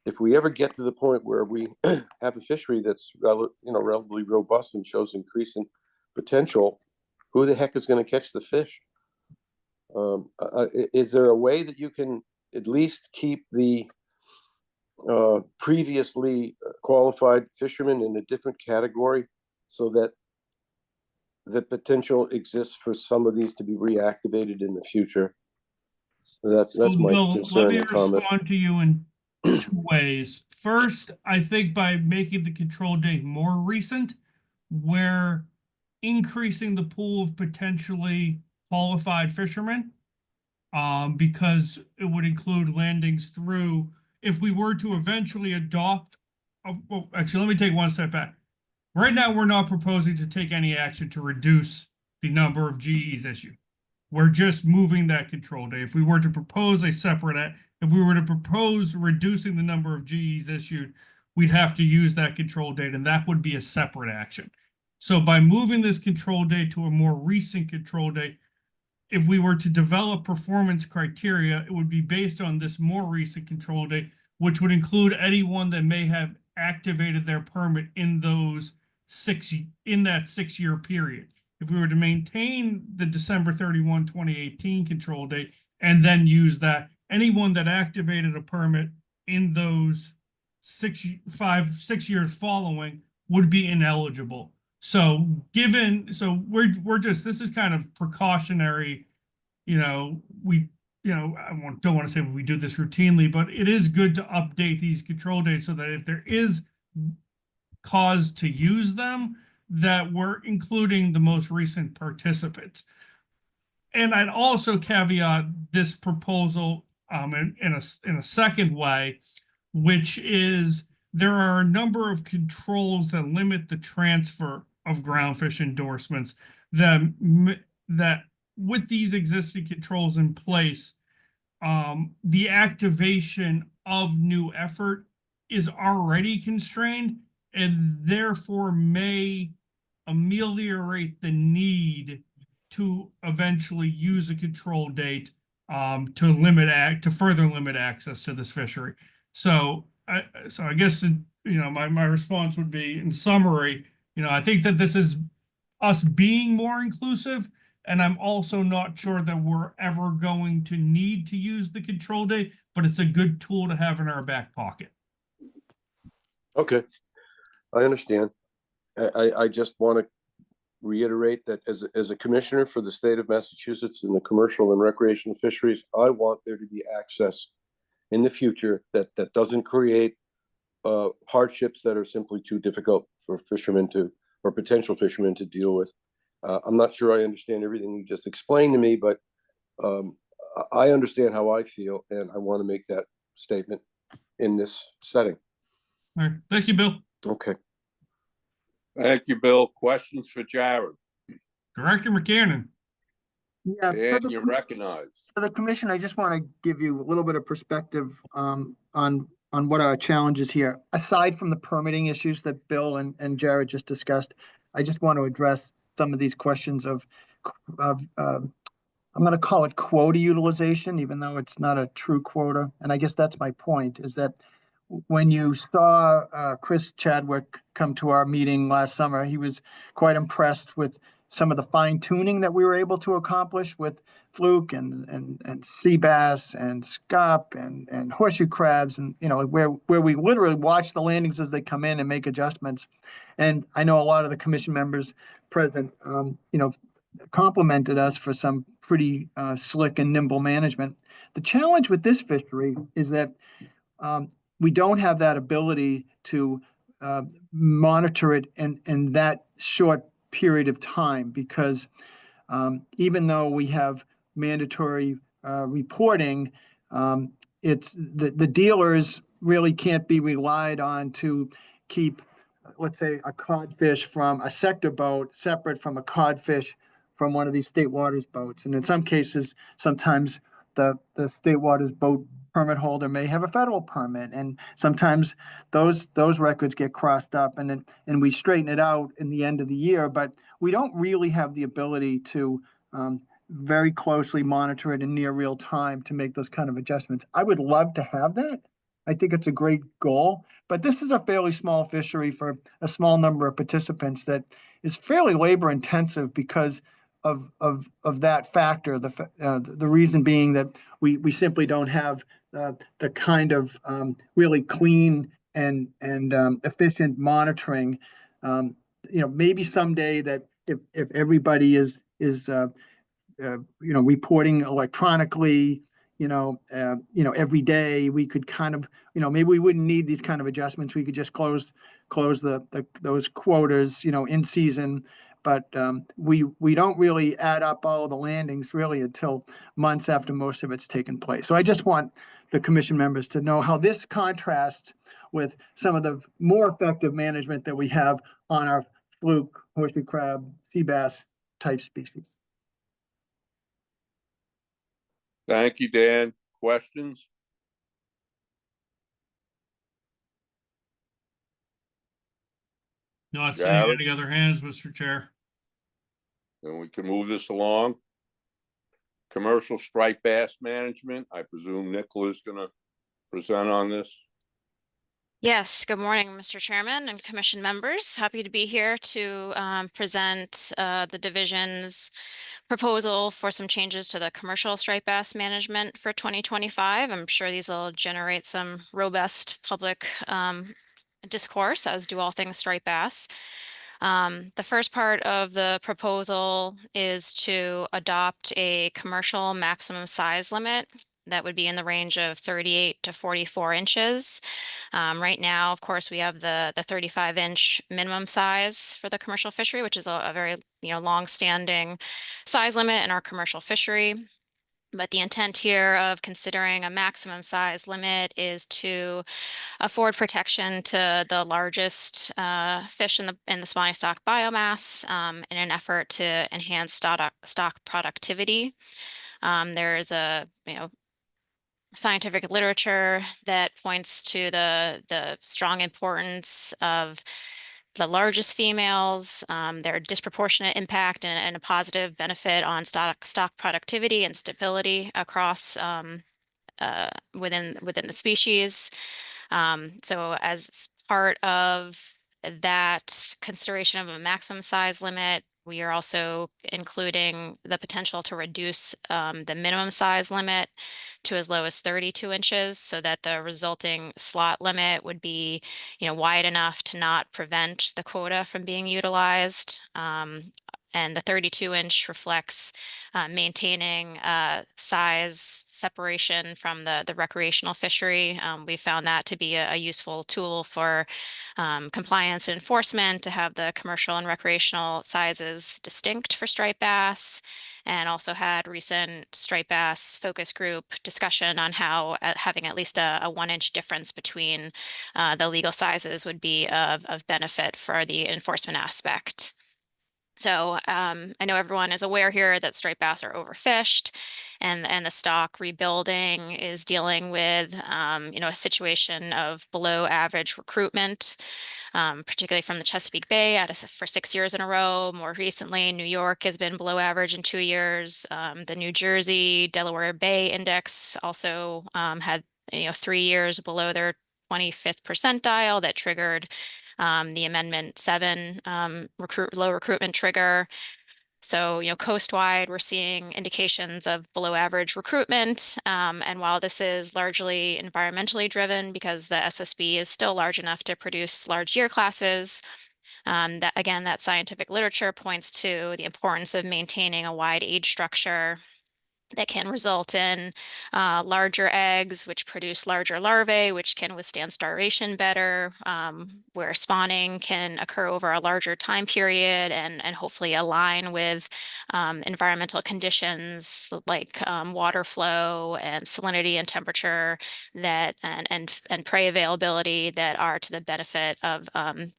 if we ever get to the point where we have a fishery that's relatively robust and shows increasing potential, who the heck is going to catch the fish? Is there a way that you can at least keep the previously qualified fishermen in a different category so that the potential exists for some of these to be reactivated in the future? That's my Bill, concern let me and comment. respond to you in 2 ways. First, I think by making the control date more recent, we're increasing the pool of potentially qualified fishermen, because it would include landings through, if we were to eventually adopt, well, actually, let me take one step back. Right now, we're not proposing to take any action to reduce the number of GEs issued. We're just moving that control date. If we were to propose reducing the number of GEs issued, we'd have to use that control date, and that would be a separate action. So by moving this control date to a more recent control date, if we were to develop performance criteria, it would be based on this more recent control date, which would include anyone that may have activated their permit in that 6-year period. If we were to maintain the December 31, 2018 control date and then use that, anyone that activated a permit in those 6 years following would be ineligible. So we're just, this is kind of precautionary, I don't want to say we do this routinely, but it is good to update these control dates so that if there is cause to use them, that we're including the most recent participants. And I'd also caveat this proposal in a second way, which is there are a number of controls that limit the transfer of groundfish endorsements that with these existing controls in place, the activation of new effort is already constrained and therefore may ameliorate the need to eventually use a control date to further limit access to this fishery. So I guess my response would be, in summary, I think that this is us being more inclusive, and I'm also not sure that we're ever going to need to use the control date, but it's a good tool to have in our back pocket. Okay, I understand. I just want to reiterate that as a commissioner for the state of Massachusetts in the commercial and recreational fisheries, I want there to be access in the future that doesn't create hardships that are simply too difficult for fishermen or potential fishermen to deal with. I'm not sure I understand everything you just explained to me, but I understand how I feel, and I want to make that statement in this setting. All right. Thank you, Bill. Okay. Thank you, Bill. Questions for Jared? Director McCannon. Yeah, And you're recognized. for the commission, I just want to give you a little bit of perspective on what our challenges here. Aside from the permitting issues that Bill and Jared just discussed, I just want to address some of these questions of I'm going to call it quota utilization, even though it's not a true quota. And I guess that's my point, is that when you saw Chris Chadwick come to our meeting last summer, he was quite impressed with some of the fine tuning that we were able to accomplish with fluke and sea bass and scup and horseshoe crabs, and where we literally watch the landings as they come in and make adjustments. And I know a lot of the commission members present, complimented us for some pretty slick and nimble management. The challenge with this fishery is that we don't have that ability to monitor it in that short period of time, because even though we have mandatory reporting, it's the dealers really can't be relied on to keep, let's say, a codfish from a sector boat separate from a codfish from one of these state waters boats. And in some cases, sometimes the state waters boat permit holder may have a federal permit, and sometimes those records get crossed up, and we straighten it out in the end of the year. But we don't really have the ability to very closely monitor it in near real time to make those kind of adjustments. I would love to have that. I think it's a great goal, but this is a fairly small fishery for a small number of participants that is fairly labor intensive because of that factor. The reason being that we simply don't have the kind of really clean and efficient monitoring. Maybe someday that if everybody is reporting electronically, every day, we could kind of, maybe we wouldn't need these kind of adjustments. We could just close those quotas, in season. But we don't really add up all the landings really until months after most of it's taken place. So I just want the commission members to know how this contrasts with some of the more effective management that we have on our fluke, horseshoe crab, sea bass type species. Thank you, Dan. Questions? Not seeing Jared? any other hands, Mr. Chair. Then we can move this along. commercial striped bass management. I presume Nicola's gonna present on this. Yes, good morning, Mr. Chairman and Commission members. Happy to be here to present the division's proposal for some changes to the commercial striped bass management for 2025. I'm sure these will generate some robust public discourse, as do all things striped bass. The first part of the proposal is to adopt a commercial maximum size limit that would be in the range of 38 to 44 inches. Right now, of course, we have the 35-inch minimum size for the commercial fishery, which is a very long-standing size limit in our commercial fishery. But the intent here of considering a maximum size limit is to afford protection to the largest fish in the spawning stock biomass in an effort to enhance stock productivity. There is a scientific literature that points to the strong importance of the largest females, their disproportionate impact and a positive benefit on stock productivity and stability across within the species. So as part of that consideration of a maximum size limit, we are also including the potential to reduce the minimum size limit to as low as 32 inches so that the resulting slot limit would be wide enough to not prevent the quota from being utilized. And the 32-inch reflects maintaining size separation from the recreational fishery. We found that to be a useful tool for compliance and enforcement, to have the commercial and recreational sizes distinct for striped bass, and also had recent striped bass focus group discussion on how having at least a 1-inch difference between the legal sizes would be of benefit for the enforcement aspect. So I know everyone is aware here that striped bass are overfished, and the stock rebuilding is dealing with a situation of below average recruitment, particularly from the Chesapeake Bay for 6 years in a row. More recently, New York has been below average in 2 years. The New Jersey Delaware Bay Index also had 3 years below their 25th percentile that triggered the Amendment 7 low recruitment trigger. So, coastwide, we're seeing indications of below average recruitment. And while this is largely environmentally driven because the SSB is still large enough to produce large year classes, that scientific literature points to the importance of maintaining a wide age structure that can result in larger eggs, which produce larger larvae, which can withstand starvation better, where spawning can occur over a larger time period and hopefully align with environmental conditions like water flow and salinity and temperature and prey availability that are to the benefit of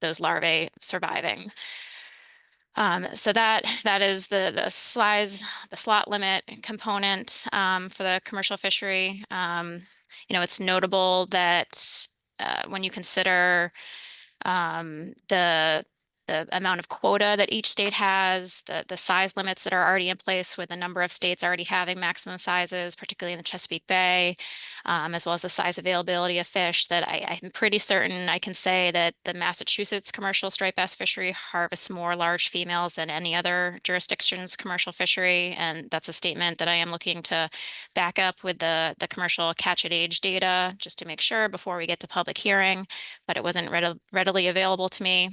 those larvae surviving. So that is the slot limit component for the commercial fishery. It's notable that when you consider the amount of quota that each state has, the size limits that are already in place with a number of states already having maximum sizes, particularly in the Chesapeake Bay, as well as the size availability of fish, that I'm pretty certain I can say that the Massachusetts commercial striped bass fishery harvests more large females than any other jurisdiction's commercial fishery. And that's a statement that I am looking to back up with the commercial catch at age data, just to make sure before we get to public hearing, but it wasn't readily available to me.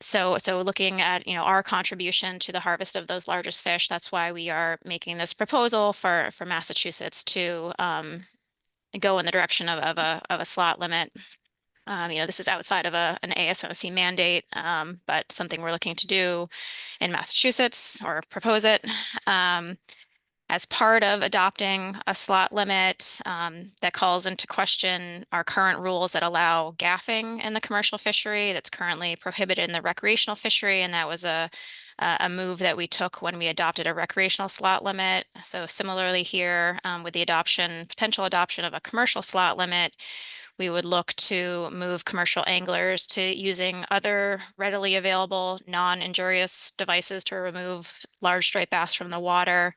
So looking at our contribution to the harvest of those largest fish, that's why we are making this proposal for Massachusetts to go in the direction of a slot limit. This is outside of an ASOC mandate, but something we're looking to do in Massachusetts, or propose it. As part of adopting a slot limit that calls into question our current rules that allow gaffing in the commercial fishery that's currently prohibited in the recreational fishery. And that was a move that we took when we adopted a recreational slot limit. So similarly here, with the potential adoption of a commercial slot limit, we would look to move commercial anglers to using other readily available non-injurious devices to remove large striped bass from the water.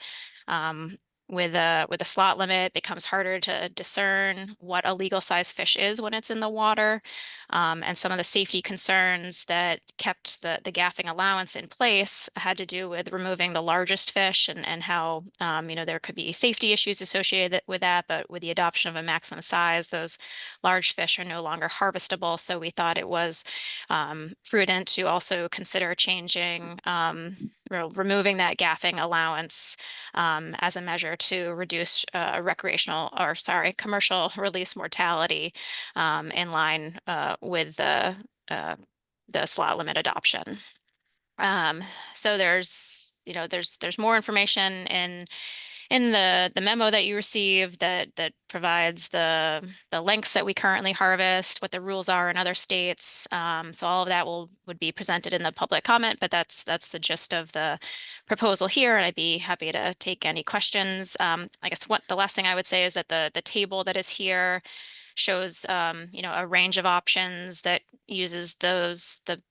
With a slot limit, it becomes harder to discern what a legal size fish is when it's in the water. And some of the safety concerns that kept the gaffing allowance in place had to do with removing the largest fish and how there could be safety issues associated with that. But with the adoption of a maximum size, those large fish are no longer harvestable. So we thought it was prudent to also consider changing, removing that gaffing allowance as a measure to reduce commercial release mortality in line with the slot limit adoption. So there's more information in the memo that you received that provides the lengths that we currently harvest, what the rules are in other states. So all of that would be presented in the public comment, but that's the gist of the proposal here, and I'd be happy to take any questions. I guess the last thing I would say is that the table that is here shows a range of options that uses the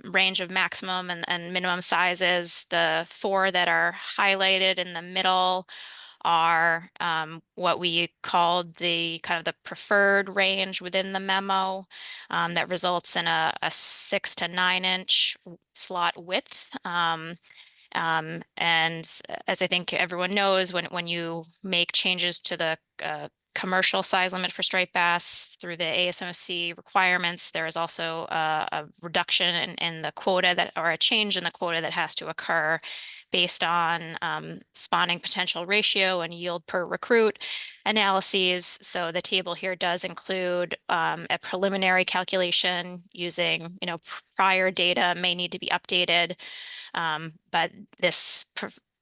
range of maximum and minimum sizes. The 4 that are highlighted in the middle are what we called the kind of the preferred range within the memo that results in a 6 to 9 inch slot width. And as I think everyone knows, when you make changes to the commercial size limit for striped bass through the ASMC requirements, there is also a reduction in the quota or a change in the quota that has to occur based on spawning potential ratio and yield per recruit analyses. So the table here does include a preliminary calculation using, prior data may need to be updated. But this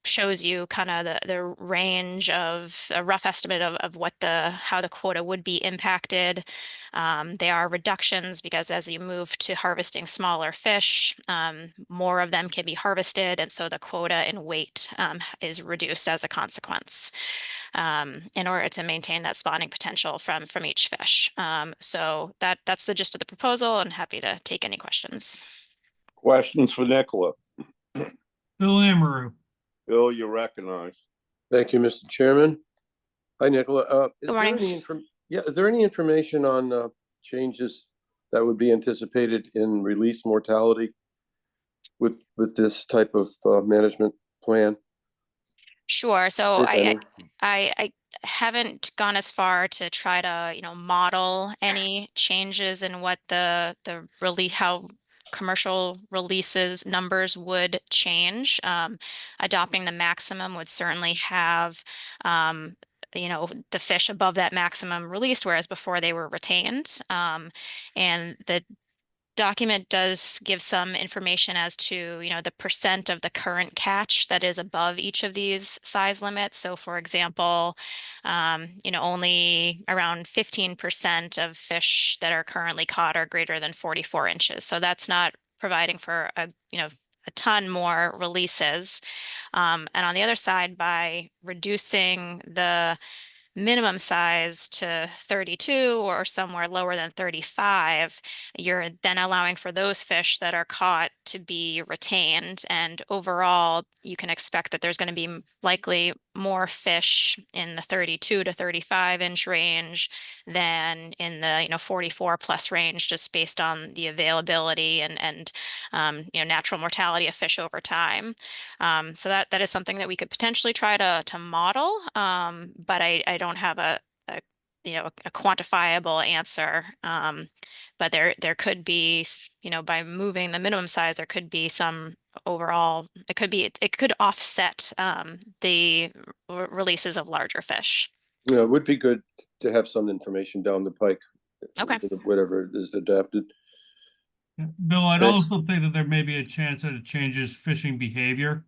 shows you kind of the range of a rough estimate of how the quota would be impacted. There are reductions because as you move to harvesting smaller fish, more of them can be harvested, and so the quota in weight is reduced as a consequence in order to maintain that spawning potential from each fish. So that's the gist of the proposal, and happy to take any questions. Questions for Nicola? Bill Amaru. Bill, you're recognized. Thank you, Mr. Chairman. Hi, Nicola. Good morning. Is there any information on changes that would be anticipated in release mortality with this type of management plan? Sure. So If any? I haven't gone as far to try to, model any changes in what how commercial releases numbers would change. Adopting the maximum would certainly have, the fish above that maximum released, whereas before they were retained. And the document does give some information as to, the percent of the current catch that is above each of these size limits. So for example, only around 15% of fish that are currently caught are greater than 44 inches. So that's not providing for a ton more releases. And on the other side, by reducing the minimum size to 32 or somewhere lower than 35, you're then allowing for those fish that are caught to be retained. And overall, you can expect that there's going to be likely more fish in the 32 to 35 inch range than in the 44 plus range, just based on the availability and natural mortality of fish over time. So that is something that we could potentially try to model, but I don't have a quantifiable answer. But there could be, by moving the minimum size, there could be some overall, it could offset the releases of larger fish. Yeah, it would be good to have some information down the pike. Okay. Whatever is adapted. Bill, I'd Thanks. also think that there may be a chance that it changes fishing behavior,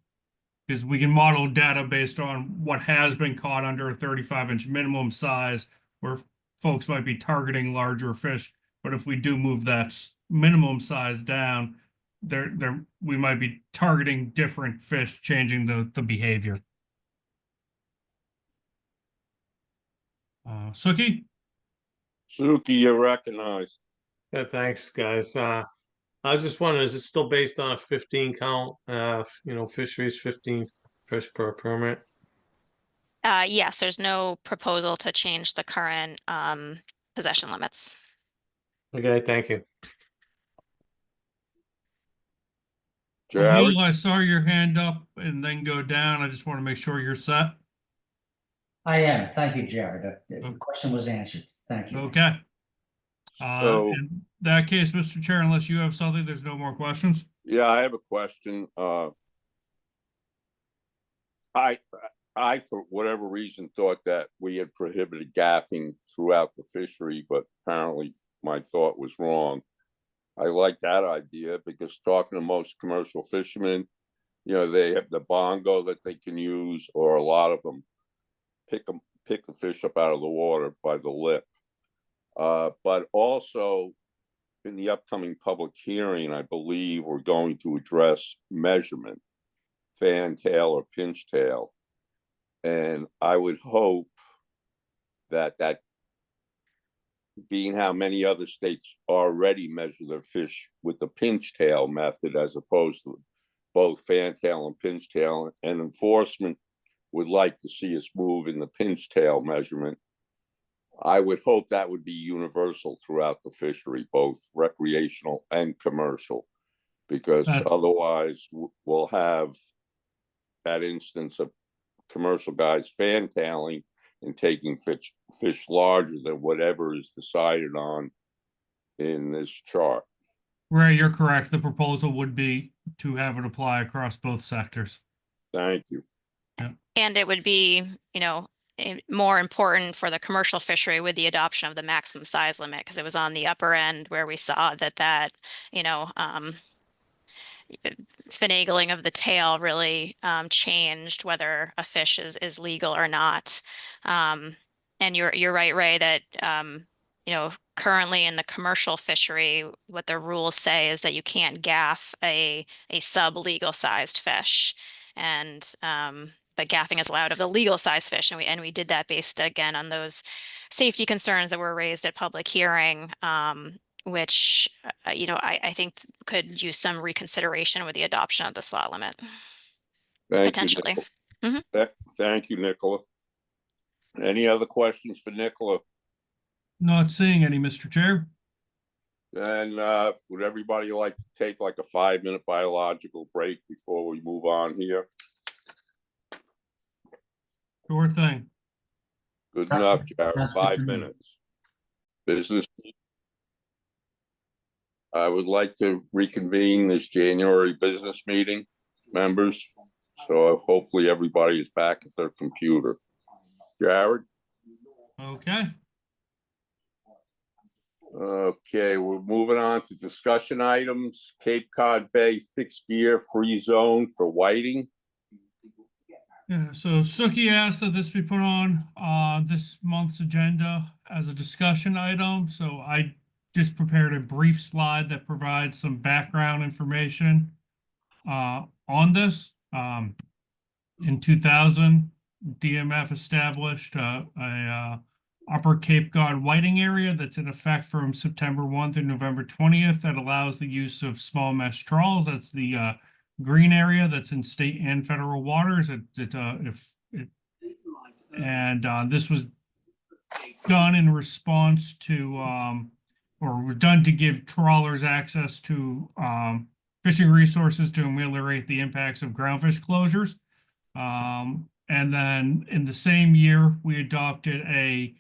because we can model data based on what has been caught under a 35-inch minimum size, where folks might be targeting larger fish. But if we do move that minimum size down, we might be targeting different fish, changing the behavior. Suki? Suki, you're recognized. Yeah, thanks, guys. I was just wondering, is it still based on a 15 count, fisheries 15 fish per permit? Yes, there's no proposal to change the current possession limits. Okay, thank you. Jared, Will, I saw your hand up and then go down. I just want to make sure you're set. I am. Thank you, Jared. The Okay. question was answered. Thank you. Okay. so, In that case, Mr. Chair, unless you have something, there's no more questions. yeah, I have a question. I, for whatever reason, thought that we had prohibited gaffing throughout the fishery, but apparently my thought was wrong. I like that idea because talking to most commercial fishermen, they have the bongo that they can use, or a lot of them pick the fish up out of the water by the lip. But also in the upcoming public hearing, I believe we're going to address measurement, fantail or pinchtail. And I would hope that being how many other states already measure their fish with the pinchtail method as opposed to both fantail and pinchtail, and enforcement would like to see us move in the pinchtail measurement. I would hope that would be universal throughout the fishery, both recreational and commercial, because otherwise we'll have that instance of commercial guys fantailing and taking fish larger than whatever is decided on in this chart. Ray, you're correct. The proposal would be to have it apply across both sectors. Thank you. And it would be, more important for the commercial fishery with the adoption of the maximum size limit, because it was on the upper end where we saw that finagling of the tail really changed whether a fish is legal or not. And you're right, Ray, that currently in the commercial fishery, what the rules say is that you can't gaff a sub-legal sized fish. And but gaffing is allowed of the legal size fish, and we did that based again on those safety concerns that were raised at public hearing, which I think could use some reconsideration with the adoption of the slot limit. Potentially. Thank you, Nicola. Any other questions for Nicola? Not seeing any, Mr. Chair. And would everybody like to take like a 5-minute biological break before we move on here? Sure thing. Good enough, Jared. That's good 5 to me. minutes. Business. I would like to reconvene this January business meeting, members. So hopefully everybody is back at their computer. Jared? Okay. Okay, we're moving on to discussion items. Cape Cod Bay fixed gear free zone for whiting. Yeah, so Suki asked that this be put on this month's agenda as a discussion item. So I just prepared a brief slide that provides some background information on this. In 2000, DMF established a Upper Cape Cod whiting area that's in effect from September 1 through November 20th that allows the use of small mesh trawls. That's the green area that's in state and federal waters. This was done in response to or done to give trawlers access to fishing resources to ameliorate the impacts of groundfish closures. And then in the same year, we adopted a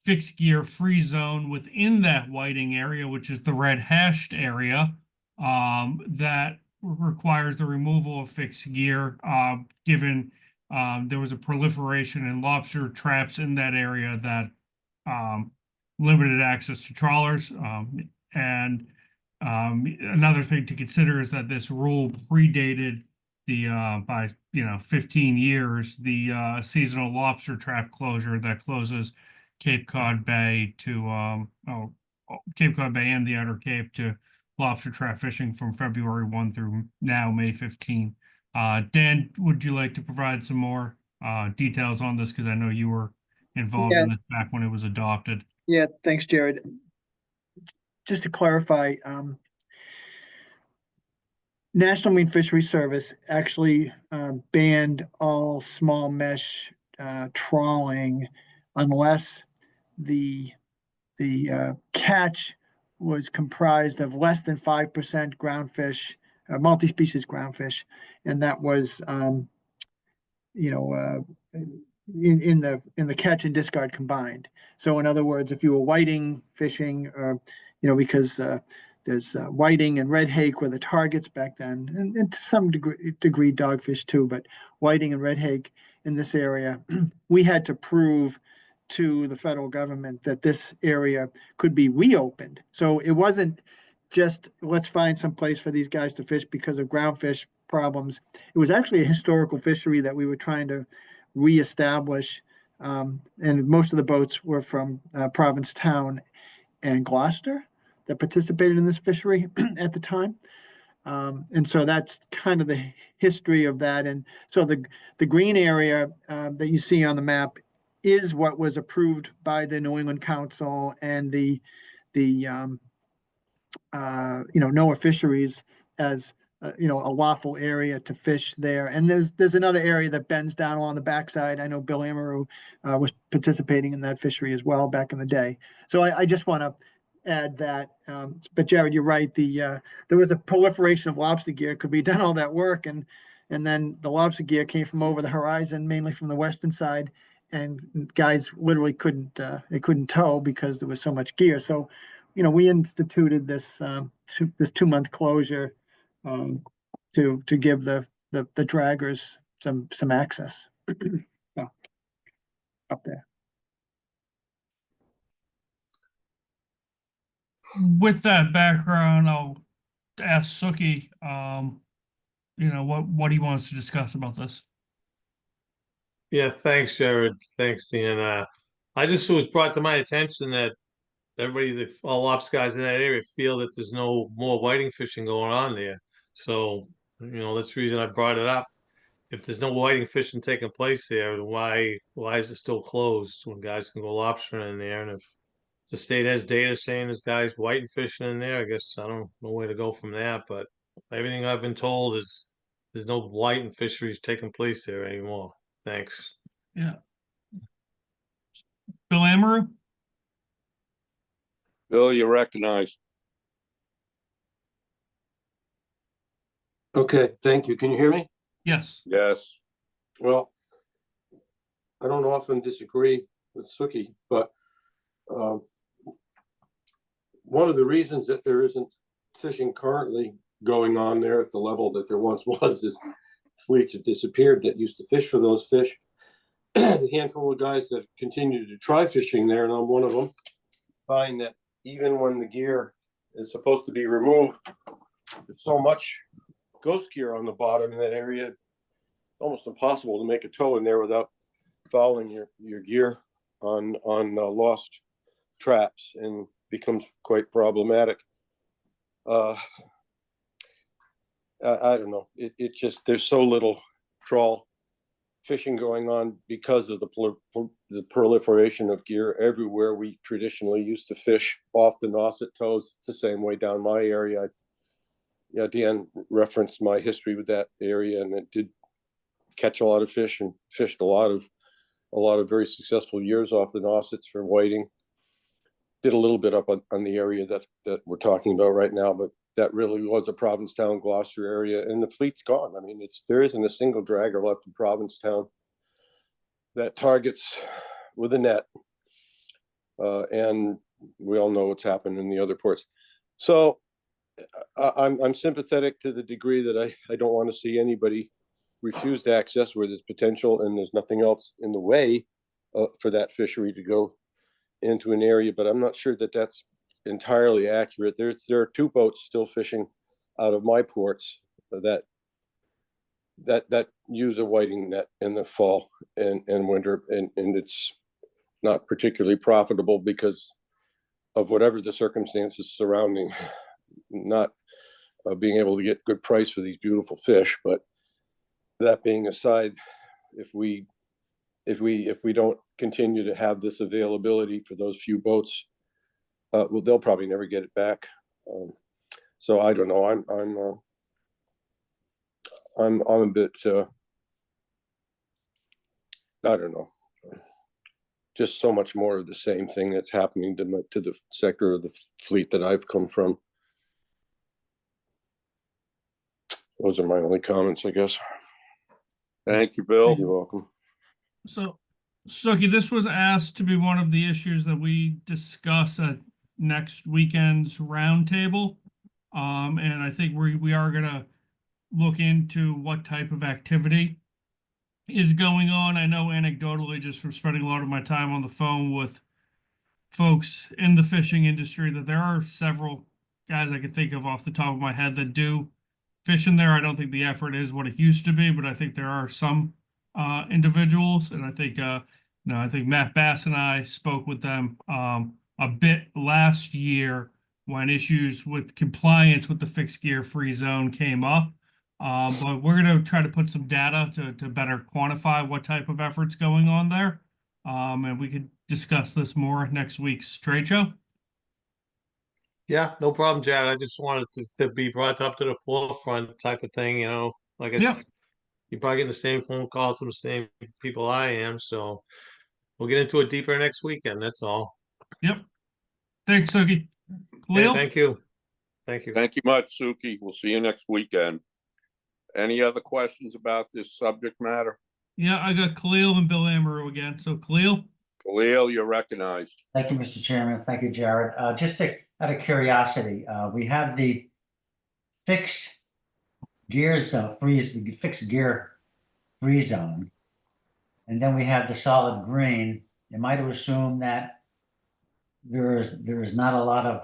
fixed gear free zone within that whiting area, which is the red hashed area, that requires the removal of fixed gear, given there was a proliferation in lobster traps in that area that limited access to trawlers. Another thing to consider is that this rule predated by 15 years the seasonal lobster trap closure that closes Cape Cod Bay to Cape Cod Bay and the Outer Cape to lobster trap fishing from February 1 through now May 15. Dan, would you like to provide some more details on this? Because I know you were involved Yeah. in this back when it was adopted. Yeah, thanks, Jared. Just to clarify, National Marine Fisheries Service actually banned all small mesh trawling unless the catch was comprised of less than 5% groundfish, multi-species groundfish, and that was you know in the catch and discard combined. So in other words, if you were whiting fishing, because there's whiting and red hake were the targets back then, and to some degree dogfish too, but whiting and red hake in this area, we had to prove to the federal government that this area could be reopened. So it wasn't just let's find some place for these guys to fish because of groundfish problems. It was actually a historical fishery that we were trying to reestablish. And most of the boats were from Provincetown and Gloucester that participated in this fishery at the time. And so that's kind of the history of that. And so the green area that you see on the map is what was approved by the New England Council and the NOAA Fisheries as a lawful area to fish there. And there's another area that bends down along the backside. I know Bill Amaru was participating in that fishery as well back in the day. So I just want to add that. But Jared, you're right. There was a proliferation of lobster gear. Could be done all that work, and then the lobster gear came from over the horizon, mainly from the western side, and guys literally couldn't tow because there was so much gear. So we instituted this 2-month closure to give the draggers some access so, up there. With that background, I'll ask Suki, what he wants to discuss about this. Yeah, thanks, Jared. Thanks, Dan. I just was brought to my attention that all ops guys in that area feel that there's no more whiting fishing going on there. So, that's the reason I brought it up. If there's no whiting fishing taking place there, why is it still closed when guys can go lobstering in there? And if the state has data saying there's guys whiting fishing in there, I guess I don't know where to go from that. But everything I've been told is there's no whiting fisheries taking place there anymore. Thanks. Yeah. Bill Amaru? Bill, you're recognized. Okay, thank you. Can you hear me? Yes. Yes. Well, I don't often disagree with Suki, but one of the reasons that there isn't fishing currently going on there at the level that there once was is fleets have disappeared that used to fish for those fish. The handful of guys that continue to try fishing there, and I'm one of them, find that even when the gear is supposed to be removed, there's so much ghost gear on the bottom in that area, almost impossible to make a tow in there without fouling your gear on lost traps, and becomes quite problematic. I don't know. It just, there's so little trawl fishing going on because of the proliferation of gear everywhere. We traditionally used to fish off the Nauset tows. It's the same way down my area. Dan referenced my history with that area, and it did catch a lot of fish and fished a lot of very successful years off the Nausets for whiting. Did a little bit up on the area that we're talking about right now, but that really was a Provincetown, Gloucester area, and the fleet's gone. I mean, there isn't a single dragger left in Provincetown that targets with a net, and we all know what's happened in the other ports. So I'm sympathetic to the degree that I don't want to see anybody refused access where there's potential and there's nothing else in the way for that fishery to go into an area, but I'm not sure that that's entirely accurate. There are 2 boats still fishing out of my ports that use a whiting net in the fall and winter, and it's not particularly profitable because of whatever the circumstances surrounding not being able to get good price for these beautiful fish. But that being aside, if we if we don't continue to have this availability for those few boats, well, they'll probably never get it back. So I don't know. I'm a bit. I don't know. Just so much more of the same thing that's happening to the sector of the fleet that I've come from. Those are my only comments, I guess. Thank you, Bill. You're welcome. So, Suki, this was asked to be one of the issues that we discuss at next weekend's roundtable. And I think we are gonna look into what type of activity is going on. I know anecdotally, just from spending a lot of my time on the phone with folks in the fishing industry, that there are several guys I can think of off the top of my head that do fish in there. I don't think the effort is what it used to be, but I think there are some individuals, and I think I think Matt Bass and I spoke with them a bit last year when issues with compliance with the fixed gear free zone came up. But we're going to try to put some data to better quantify what type of efforts going on there. And we could discuss this more next week's trade show. Yeah, no problem, Jared. I just wanted to be brought up to the forefront type of thing, like Yep. you're probably getting the same phone calls from the same people I am, so we'll get into it deeper next weekend, that's all. Yep. Thanks, Suki. Okay, Khalil? thank you. Thank you. Thank you much, Suki. We'll see you next weekend. Any other questions about this subject matter? Yeah, I got Khalil and Bill Amaru again. So Khalil? Khalil, you're recognized. Thank you, Mr. Chairman. Thank you, Jared. Just out of curiosity, we have the fixed gears fixed gear free zone. And then we have the solid green. Am I to assume that there is not a lot of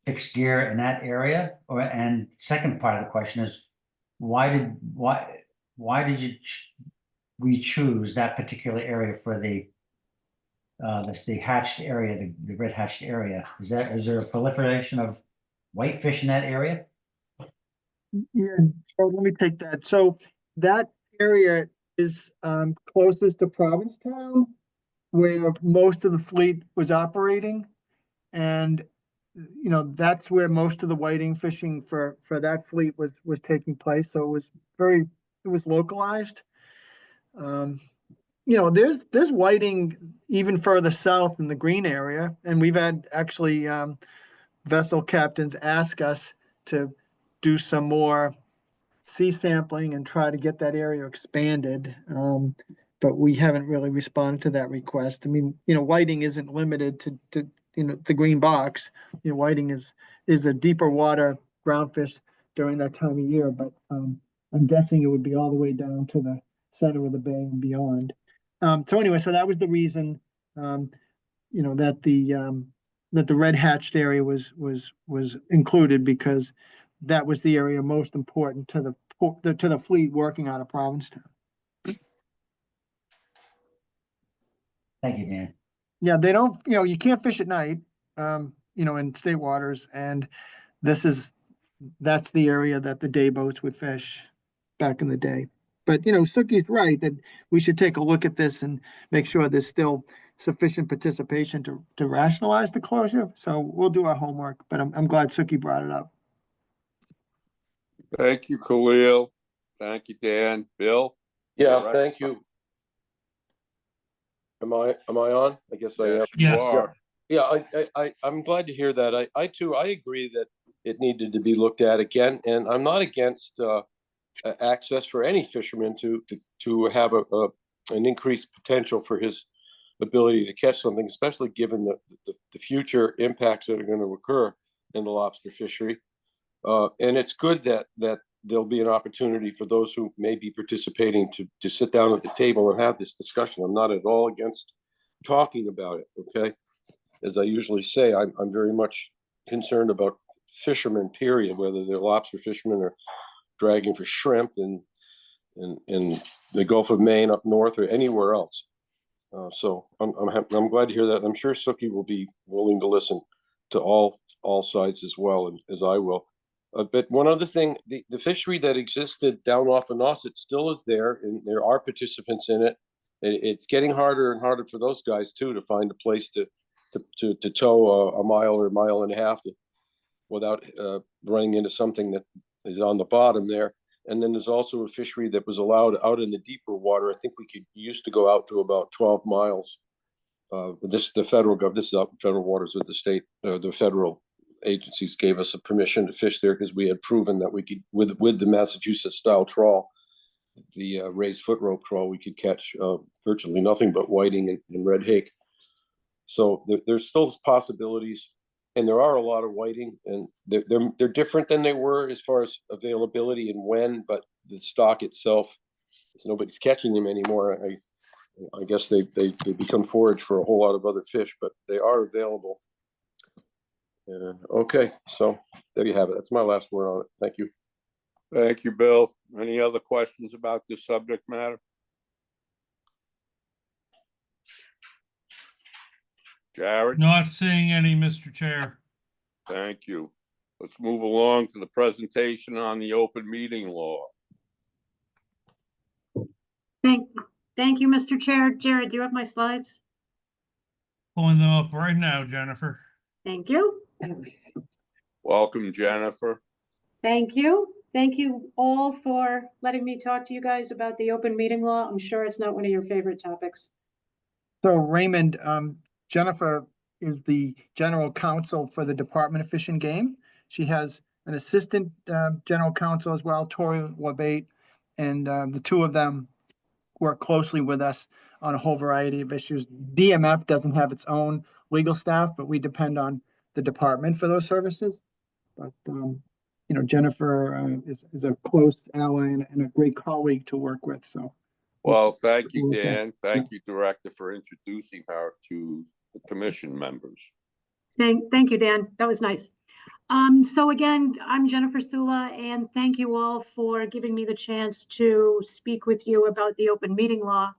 fixed gear in that area? And second part of the question is, why did we choose that particular area for the hatched area, the red hatched area? Is there a proliferation of whitefish in that area? Yeah, so let me take that. So that area is closest to Provincetown, where most of the fleet was operating. And that's where most of the whiting fishing for that fleet was taking place. So it was localized. There's whiting even further south in the green area, and we've had actually vessel captains ask us to do some more sea sampling and try to get that area expanded. But we haven't really responded to that request. I mean, whiting isn't limited to the green box. Whiting is a deeper water groundfish during that time of year, but I'm guessing it would be all the way down to the center of the bay and beyond. So anyway, so that was the reason, that the red hatched area was included, because that was the area most important to the fleet working out of Provincetown. Thank you, Dan. Yeah, they don't, you can't fish at night, in state waters, and that's the area that the day boats would fish back in the day. But, Suki's right that we should take a look at this and make sure there's still sufficient participation to rationalize the closure. So we'll do our homework, but I'm glad Suki brought it up. Thank you, Khalil. Thank you, Dan. Bill? Yeah, thank you. Am I on? I guess I am. Yes, you are. Yeah, I'm glad to hear that. I too agree that it needed to be looked at again, and I'm not against access for any fisherman to have an increased potential for his ability to catch something, especially given the future impacts that are going to occur in the lobster fishery. And it's good that there'll be an opportunity for those who may be participating to sit down at the table and have this discussion. I'm not at all against talking about it, okay? As I usually say, I'm very much concerned about fishermen, period, whether they're lobster fishermen or dragging for shrimp in the Gulf of Maine up north or anywhere else. So I'm glad to hear that. I'm sure Suki will be willing to listen to all sides as well, as I will. But one other thing, the fishery that existed down off of Nauset still is there, and there are participants in it. it's getting harder and harder for those guys too, to find a place to tow a mile or a mile and a half without running into something that is on the bottom there. And then there's also a fishery that was allowed out in the deeper water. I think used to go out to about 12 miles. This is out in federal waters with the state, the federal agencies gave us a permission to fish there because we had proven that we could, with the Massachusetts style trawl, the raised foot rope trawl, we could catch virtually nothing but whiting and red hake. So there's still possibilities, and there are a lot of whiting, and they're different than they were as far as availability and when, but the stock itself, nobody's catching them anymore. I guess they become forage for a whole lot of other fish, but they are available. Okay, so there you have it. That's my last word on it. Thank you. Thank you, Bill. Any other questions about this subject matter? Jared? Not seeing any, Mr. Chair. Thank you. Let's move along to the presentation on the open meeting law. Thank you, Mr. Chair. Jared, do you have my slides? Pulling them up right now, Jennifer. Thank you. Welcome, Jennifer. Thank you. Thank you all for letting me talk to you guys about the open meeting law. I'm sure it's not one of your favorite topics. So Raymond, Jennifer is the general counsel for the Department of Fish and Game. She has an assistant general counsel as well, Tori Wabate, and the two of them work closely with us on a whole variety of issues. DMF doesn't have its own legal staff, but we depend on the department for those services. But you know, Jennifer is a close ally and a great colleague to work with. So, well, thank you, Dan. Thank you, Director, for introducing her to the commission members. Thank you, Dan. That was nice. So again, I'm Jennifer Sula, and thank you all for giving me the chance to speak with you about the open meeting law.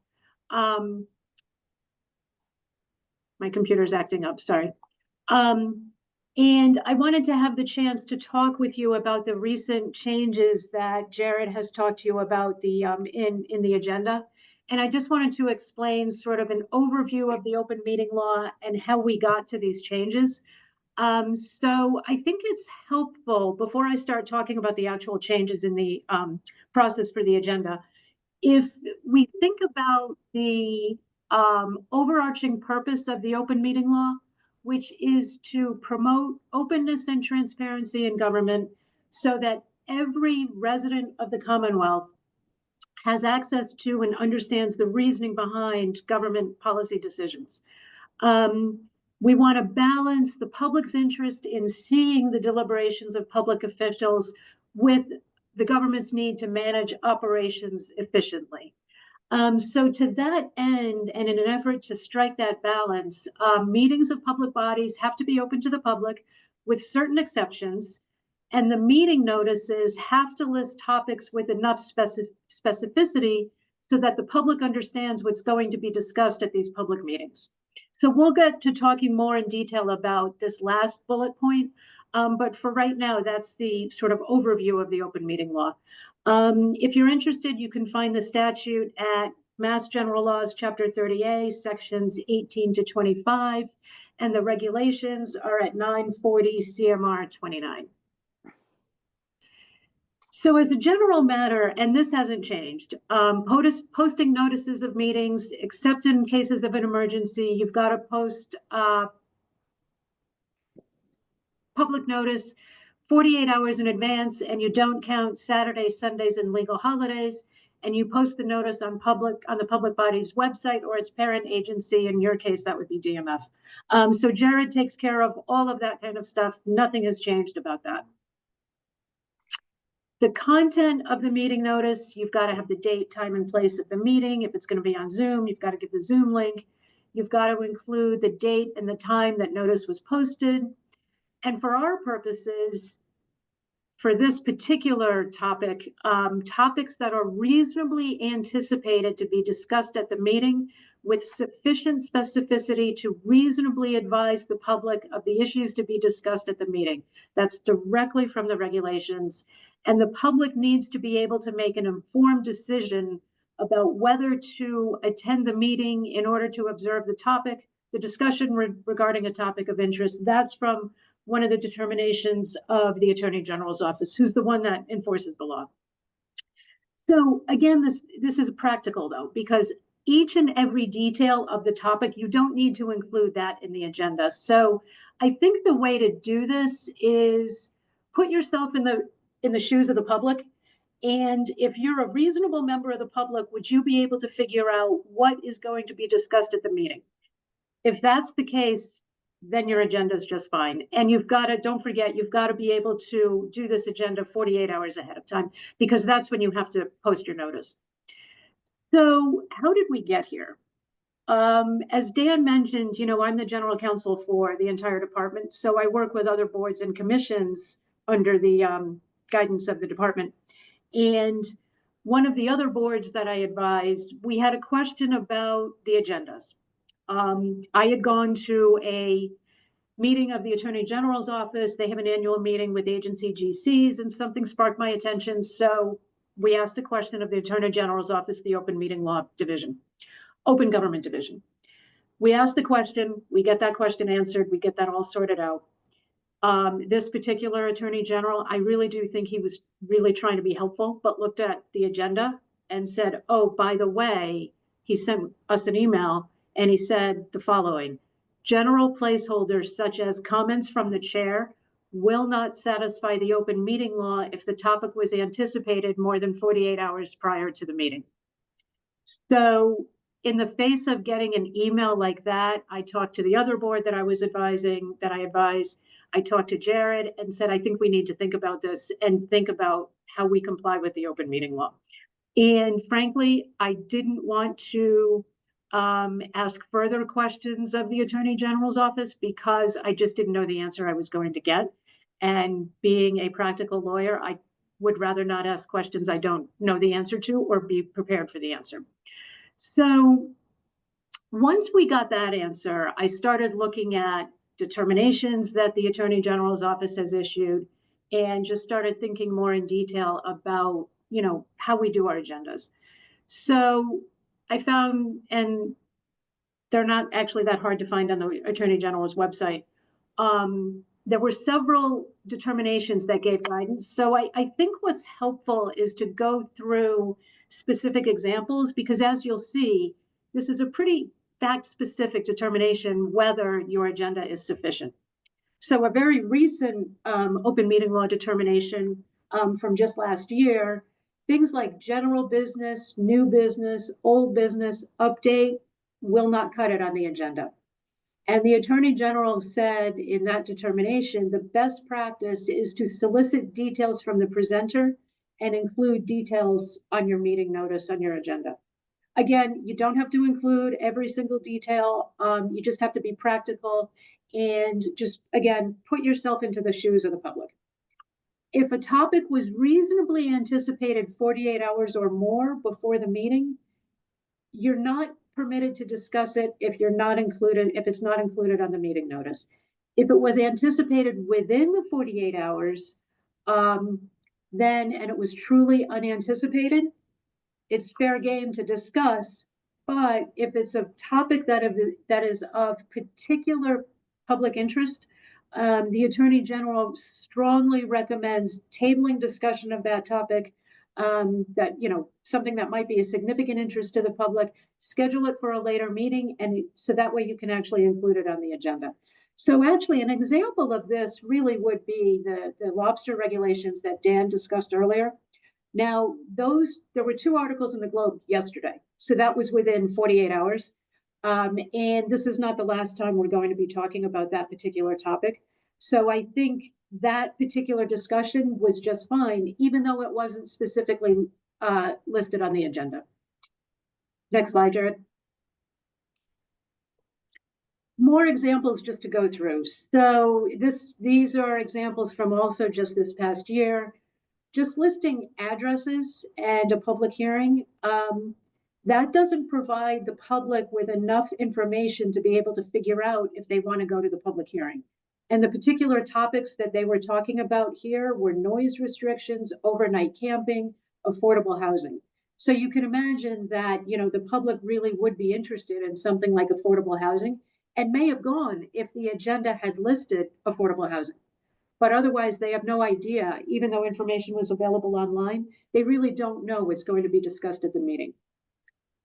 My computer's acting up, sorry. And I wanted to have the chance to talk with you about the recent changes that Jared has talked to you about in the agenda. And I just wanted to explain sort of an overview of the open meeting law and how we got to these changes. So I think it's helpful, before I start talking about the actual changes in the process for the agenda, if we think about the overarching purpose of the open meeting law, which is to promote openness and transparency in government so that every resident of the Commonwealth has access to and understands the reasoning behind government policy decisions. We want to balance the public's interest in seeing the deliberations of public officials with the government's need to manage operations efficiently. So to that end, and in an effort to strike that balance, meetings of public bodies have to be open to the public with certain exceptions, and the meeting notices have to list topics with enough specificity so that the public understands what's going to be discussed at these public meetings. So we'll get to talking more in detail about this last bullet point, but for right now, that's the sort of overview of the open meeting law. If you're interested, you can find the statute at Mass General Laws, Chapter 30A, Sections 18 to 25, and the regulations are at 940 CMR 29. So as a general matter, and this hasn't changed, posting notices of meetings, except in cases of an emergency, you've got to post public notice 48 hours in advance, and you don't count Saturdays, Sundays, and legal holidays, and you post the notice on the public body's website or its parent agency. In your case, that would be DMF. So Jared takes care of all of that kind of stuff. Nothing has changed about that. The content of the meeting notice, you've got to have the date, time, and place of the meeting. If it's going to be on Zoom, you've got to give the Zoom link. You've got to include the date and the time that notice was posted. And for our purposes, for this particular topic, topics that are reasonably anticipated to be discussed at the meeting with sufficient specificity to reasonably advise the public of the issues to be discussed at the meeting. That's directly from the regulations. And the public needs to be able to make an informed decision about whether to attend the meeting in order to observe the topic, the discussion regarding a topic of interest. That's from one of the determinations of the Attorney General's office, who's the one that enforces the law. So again, this is practical though, because each and every detail of the topic, you don't need to include that in the agenda. So I think the way to do this is put yourself in the shoes of the public. And if you're a reasonable member of the public, would you be able to figure out what is going to be discussed at the meeting? If that's the case, then your agenda is just fine. And you've got to, don't forget, you've got to be able to do this agenda 48 hours ahead of time, because that's when you have to post your notice. So how did we get here? As Dan mentioned, you know, I'm the general counsel for the entire department. So I work with other boards and commissions under the guidance of the department. And one of the other boards that I advised, we had a question about the agendas. I had gone to a meeting of the Attorney General's office. They have an annual meeting with agency GCs, and something sparked my attention. So we asked a question of the Attorney General's office, the Open Meeting Law Division, Open Government Division. We asked the question, we get that question answered, we get that all sorted out. This particular Attorney General, I really do think he was really trying to be helpful, but looked at the agenda and said, oh, by the way, he sent us an email and he said the following: general placeholders such as comments from the chair will not satisfy the open meeting law if the topic was anticipated more than 48 hours prior to the meeting. So in the face of getting an email like that, I talked to the other board that I was advising, that I advised. I talked to Jared and said, I think we need to think about this and think about how we comply with the open meeting law. And frankly, I didn't want to ask further questions of the Attorney General's office because I just didn't know the answer I was going to get. And being a practical lawyer, I would rather not ask questions I don't know the answer to or be prepared for the answer. So once we got that answer, I started looking at determinations that the Attorney General's office has issued and just started thinking more in detail about, you know, how we do our agendas. So I found, and they're not actually that hard to find on the Attorney General's website, there were several determinations that gave guidance. So I think what's helpful is to go through specific examples, because as you'll see, this is a pretty fact-specific determination whether your agenda is sufficient. So a very recent open meeting law determination from just last year, things like general business, new business, old business, update will not cut it on the agenda. And the Attorney General said in that determination, the best practice is to solicit details from the presenter and include details on your meeting notice on your agenda. Again, you don't have to include every single detail. You just have to be practical and just, again, put yourself into the shoes of the public. If a topic was reasonably anticipated 48 hours or more before the meeting, you're not permitted to discuss it if it's not included on the meeting notice. If it was anticipated within the 48 hours, then, and it was truly unanticipated, it's fair game to discuss. But if it's a topic that is of particular public interest, the Attorney General strongly recommends tabling discussion of that topic, that, you know, something that might be a significant interest to the public, schedule it for a later meeting, and so that way you can actually include it on the agenda. So actually, an example of this really would be the lobster regulations that Dan discussed earlier. Now, there were 2 articles in the Globe yesterday, so that was within 48 hours. And this is not the last time we're going to be talking about that particular topic. So I think that particular discussion was just fine, even though it wasn't specifically listed on the agenda. Next slide, Jared. More examples just to go through. So these are examples from also just this past year. Just listing addresses and a public hearing, that doesn't provide the public with enough information to be able to figure out if they want to go to the public hearing. And the particular topics that they were talking about here were noise restrictions, overnight camping, affordable housing. So you can imagine that, the public really would be interested in something like affordable housing and may have gone if the agenda had listed affordable housing. But otherwise, they have no idea, even though information was available online, they really don't know what's going to be discussed at the meeting.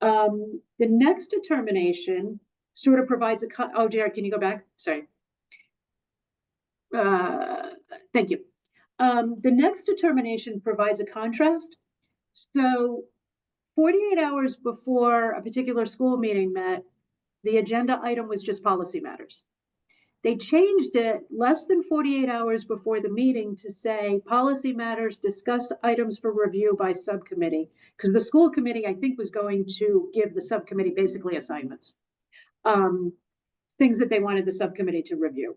The next determination sort of provides oh, Jared, can you go back? Sorry. Thank you. The next determination provides a contrast. So 48 hours before a particular school meeting met, the agenda item was just policy matters. They changed it less than 48 hours before the meeting to say policy matters, discuss items for review by subcommittee, because the school committee, I think, was going to give the subcommittee basically assignments, things that they wanted the subcommittee to review.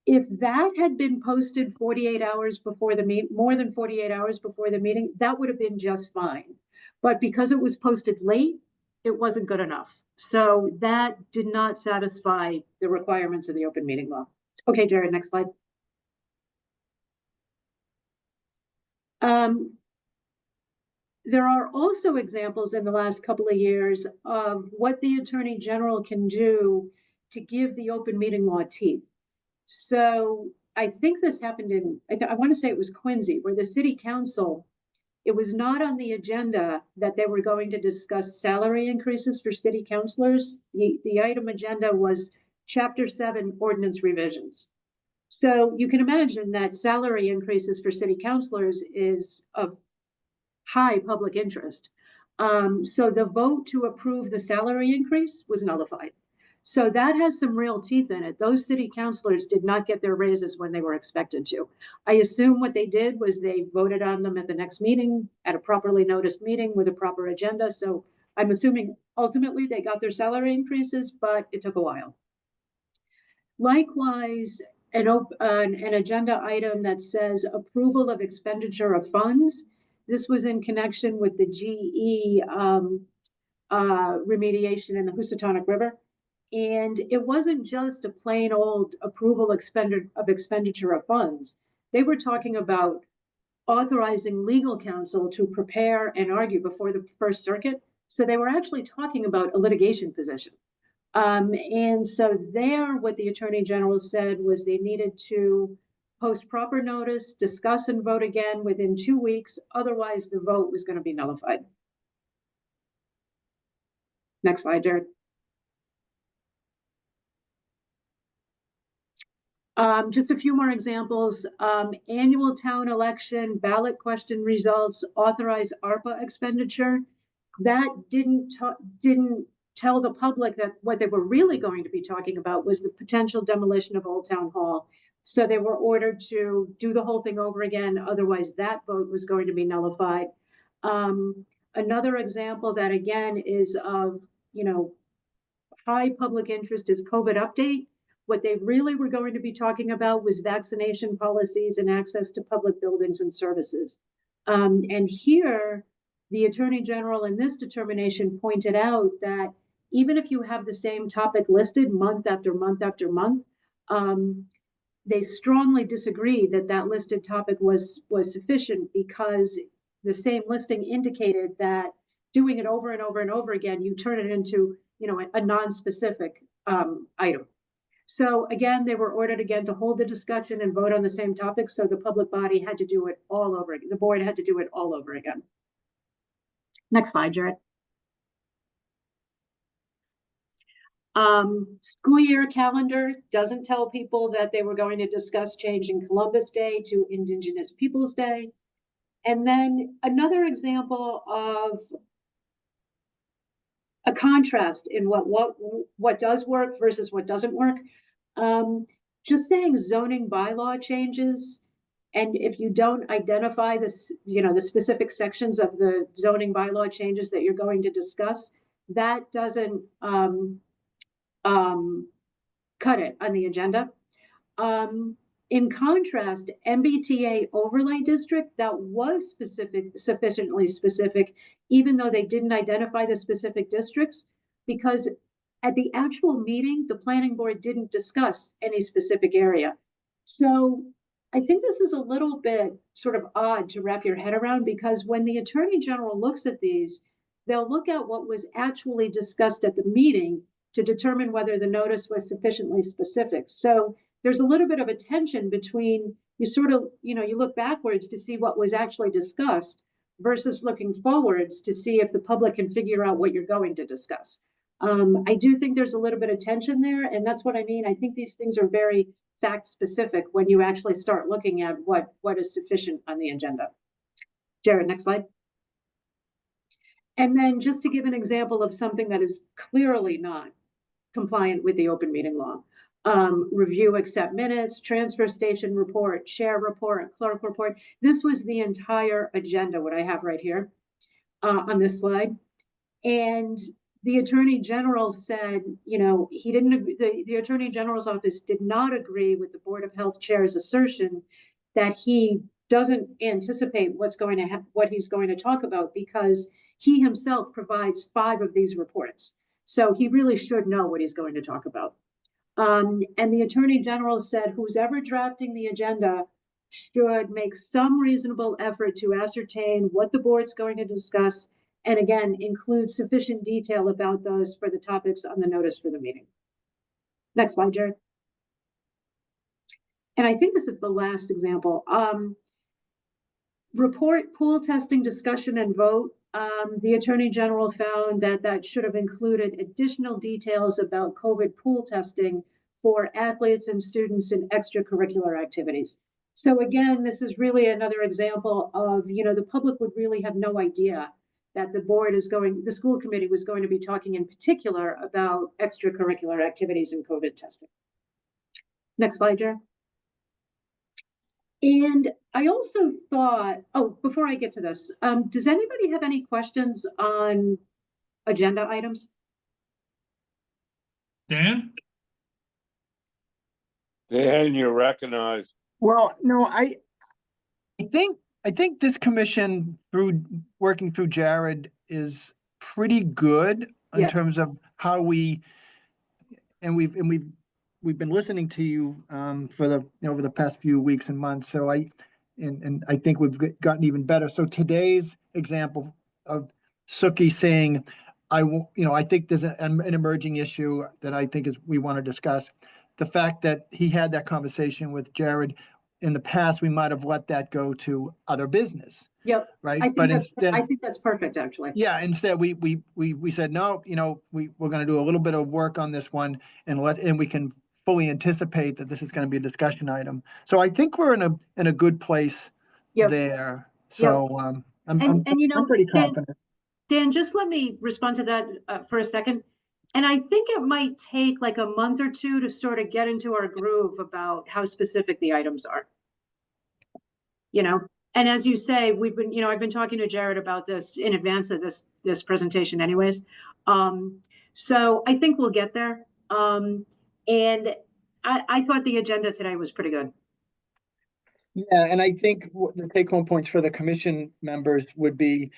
If that had been posted 48 hours before the meeting, more than 48 hours before the meeting, that would have been just fine. But because it was posted late, it wasn't good enough. So that did not satisfy the requirements of the open meeting law. Okay, Jared, next slide. There are also examples in the last couple of years of what the Attorney General can do to give the open meeting law teeth. So I think this happened in, I want to say it was Quincy, where the city council, it was not on the agenda that they were going to discuss salary increases for city councilors. The item agenda was Chapter 7 ordinance revisions. So you can imagine that salary increases for city councilors is of high public interest. So the vote to approve the salary increase was nullified. So that has some real teeth in it. Those city councilors did not get their raises when they were expected to. I assume what they did was they voted on them at the next meeting, at a properly noticed meeting with a proper agenda. So I'm assuming ultimately they got their salary increases, but it took a while. Likewise, an agenda item that says approval of expenditure of funds. This was in connection with the GE remediation in the Housatonic River. And it wasn't just a plain old approval of expenditure of funds. They were talking about authorizing legal counsel to prepare and argue before the First Circuit. So they were actually talking about a litigation position. And so there, what the Attorney General said was they needed to post proper notice, discuss and vote again within 2 weeks. Otherwise, the vote was going to be nullified. Next slide, Jared. Just a few more examples. Annual town election, ballot question results, authorize ARPA expenditure. That didn't tell the public that what they were really going to be talking about was the potential demolition of Old Town Hall. So they were ordered to do the whole thing over again. Otherwise, that vote was going to be nullified. Another example that again is of, high public interest is COVID update. What they really were going to be talking about was vaccination policies and access to public buildings and services. And here, the Attorney General in this determination pointed out that even if you have the same topic listed month after month after month, they strongly disagreed that that listed topic was sufficient because the same listing indicated that doing it over and over and over again, you turn it into, a non-specific item. So again, they were ordered again to hold the discussion and vote on the same topic. So the public body had to do it all over again. The board had to do it all over again. Next slide, Jared. School year calendar doesn't tell people that they were going to discuss changing Columbus Day to Indigenous Peoples Day. And then another example of a contrast in what does work versus what doesn't work. Just saying zoning bylaw changes, and if you don't identify this, the specific sections of the zoning bylaw changes that you're going to discuss, that doesn't cut it on the agenda. In contrast, MBTA overlay district, that was sufficiently specific, even though they didn't identify the specific districts, because at the actual meeting, the planning board didn't discuss any specific area. So I think this is a little bit sort of odd to wrap your head around, because when the Attorney General looks at these, they'll look at what was actually discussed at the meeting to determine whether the notice was sufficiently specific. So there's a little bit of a tension between you sort of, you look backwards to see what was actually discussed versus looking forwards to see if the public can figure out what you're going to discuss. I do think there's a little bit of tension there, and that's what I mean. I think these things are very fact specific when you actually start looking at what is sufficient on the agenda. Jared, next slide. And then just to give an example of something that is clearly not compliant with the open meeting law. Review, accept minutes, transfer station report, chair report, clerk report. This was the entire agenda, what I have right here on this slide. And the Attorney General said, he didn't, the Attorney General's office did not agree with the Board of Health Chair's assertion that he doesn't anticipate what he's going to talk about because he himself provides 5 of these reports. So he really should know what he's going to talk about. And the Attorney General said, who's ever drafting the agenda should make some reasonable effort to ascertain what the board's going to discuss, and again, include sufficient detail about those for the topics on the notice for the meeting. Next slide, Jared. And I think this is the last example. Report, pool testing, discussion, and vote. The Attorney General found that should have included additional details about COVID pool testing for athletes and students in extracurricular activities. So again, this is really another example of, the public would really have no idea that the school committee was going to be talking in particular about extracurricular activities and COVID testing. Next slide, Jared. And I also thought, before I get to this, does anybody have any questions on agenda items? Dan? Dan, you're recognized. Well, no, I think this commission, through working through Jared, is pretty good in Yeah. terms of how we've been listening to you for over the past few weeks and months. So I think we've gotten even better. So today's example of Suki saying, I think there's an emerging issue that I think we want to discuss. The fact that he had that conversation with Jared in the past, we might have let that go to other business. Yep. Right. I But think that's perfect, actually. yeah, instead we said, no, we're going to do a little bit of work on this one and we can fully anticipate that this is going to be a discussion item. So I think we're in a good place there. So I'm pretty confident. Dan, just let me respond to that for a second. And I think it might take like a month or two to sort of get into our groove about how specific the items are. And as you say, I've been talking to Jared about this in advance of this presentation anyways. So I think we'll get there. And I thought the agenda today was pretty good. Yeah, and I think the take-home points for the commission members would be,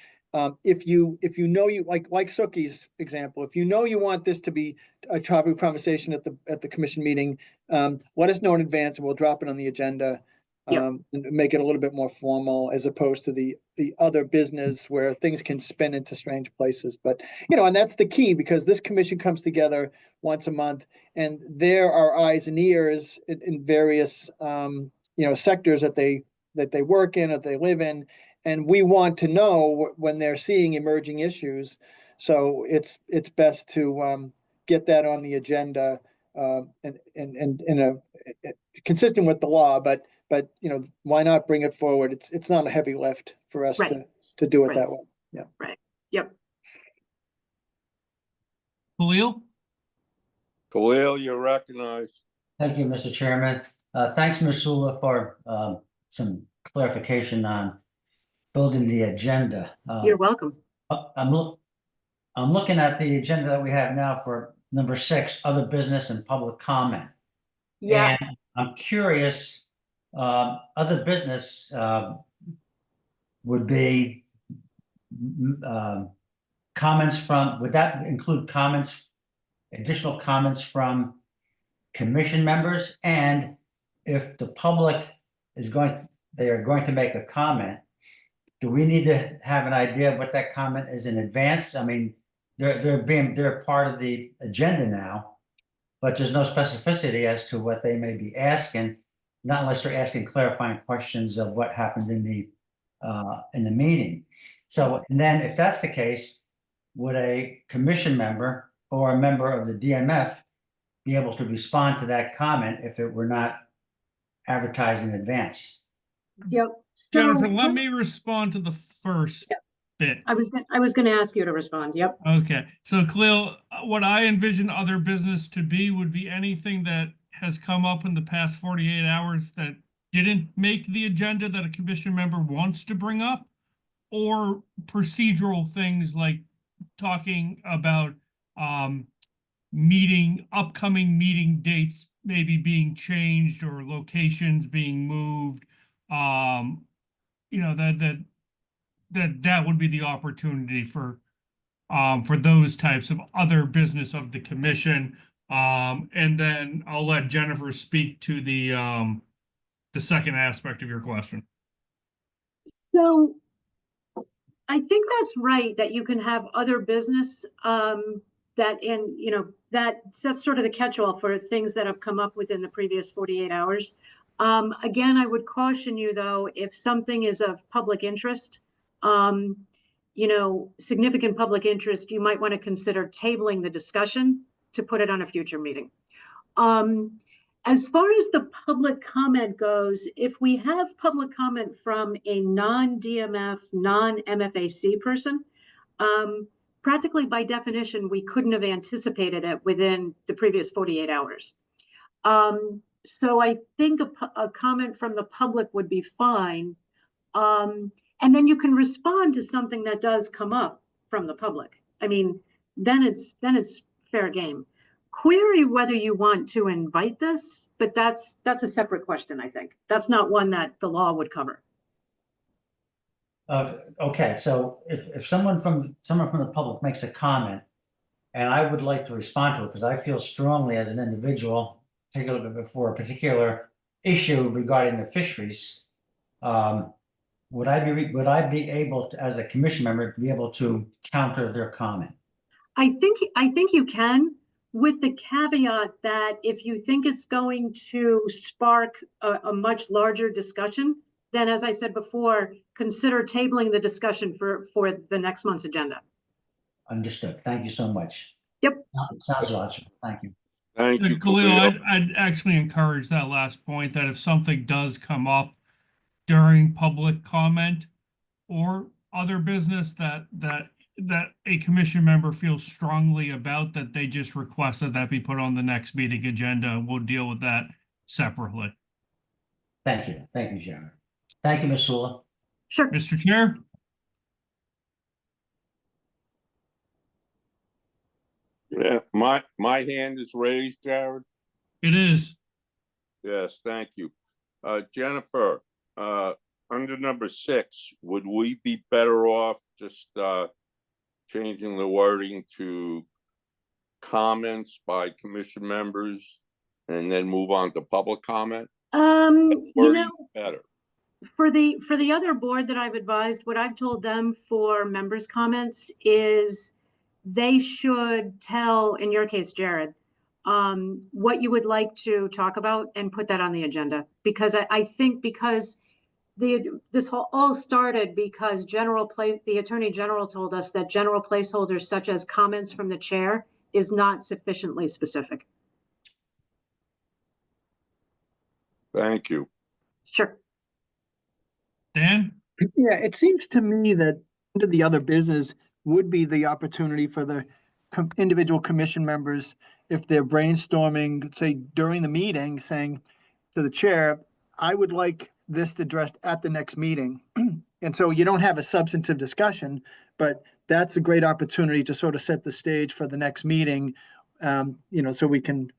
if you like Suki's example, if you want this to be a topic of conversation at the commission meeting, let us know in advance and we'll drop it on the agenda. And make it a little bit more formal as opposed to the other business where things can spin into strange places. But, and that's the key, because this commission comes together once a month and there are eyes and ears in various, sectors that they work in, that they live in. And we want to know when they're seeing emerging issues. So it's best to get that on the agenda and consistent with the law, but why not bring it forward? It's not a heavy lift for us to do it that way. Yeah. Right. Yep. Khalil? Khalil, you're recognized. Thank you, Mr. Chairman. Thanks, Ms. Sula, for some clarification on building the agenda. You're welcome. I'm looking at the agenda that we have now for number 6, other business and public comment. Yeah. And I'm curious, other business would be comments from, would that include additional comments from commission members? And if the public they are going to make a comment, do we need to have an idea of what that comment is in advance? I mean, they're part of the agenda now, but there's no specificity as to what they may be asking, not unless they're asking clarifying questions of what happened in the meeting. So, and then if that's the case, would a commission member or a member of the DMF be able to respond to that comment if it were not advertised in advance? Yep. Jennifer, let me respond to the first bit. I was gonna ask you to respond. Yep. Okay, so Khalil, what I envision other business to be would be anything that has come up in the past 48 hours that didn't make the agenda that a commission member wants to bring up, or procedural things like talking about upcoming meeting dates maybe being changed or locations being moved. You know, that would be the opportunity for those types of other business of the commission. And then I'll let Jennifer speak to the second aspect of your question. So I think that's right, that you can have other business, that's sort of the catch-all for things that have come up within the previous 48 hours. Again, I would caution you though, if something is of public interest, significant public interest, you might want to consider tabling the discussion to put it on a future meeting. As far as the public comment goes, if we have public comment from a non-DMF, non-MFAC person, practically by definition, we couldn't have anticipated it within the previous 48 hours. So I think a comment from the public would be fine. And then you can respond to something that does come up from the public. I mean, then it's fair game. Query whether you want to invite this, but that's a separate question, I think. That's not one that the law would cover. Okay, so if someone from the public makes a comment, and I would like to respond to it because I feel strongly as an individual, particularly before a particular issue regarding the fisheries, would I be able to, as a commission member, be able to counter their comment? I think you can, with the caveat that if you think it's going to spark a much larger discussion, then as I said before, consider tabling the discussion for the next month's agenda. Understood. Thank you so much. Yep. Sounds logical. Thank you. Thank you, Khalil, Khalil. I'd actually encourage that last point, that if something does come up during public comment or other business that a commission member feels strongly about, that they just request that be put on the next meeting agenda, and we'll deal with that separately. Thank you. Thank you, Sharon. Thank you, Ms. Sula. Sure. Mr. Chair? Yeah, my hand is raised, Jared. It is. Yes, thank you. Jennifer, under number 6, would we be better off just changing the wording to comments by commission members and then move on to public comment? Better. For the other board that I've advised, what I've told them for members' comments is they should tell, in your case, Jared, what you would like to talk about and put that on the agenda. Because I think because this all started because the Attorney General told us that general placeholders such as comments from the chair is not sufficiently specific. Thank you. Sure. Dan? Yeah, it seems to me that under the other business would be the opportunity for the individual commission members, if they're brainstorming, say during the meeting, saying to the chair, I would like this addressed at the next meeting. And so you don't have a substantive discussion, but that's a great opportunity to sort of set the stage for the next meeting, so we can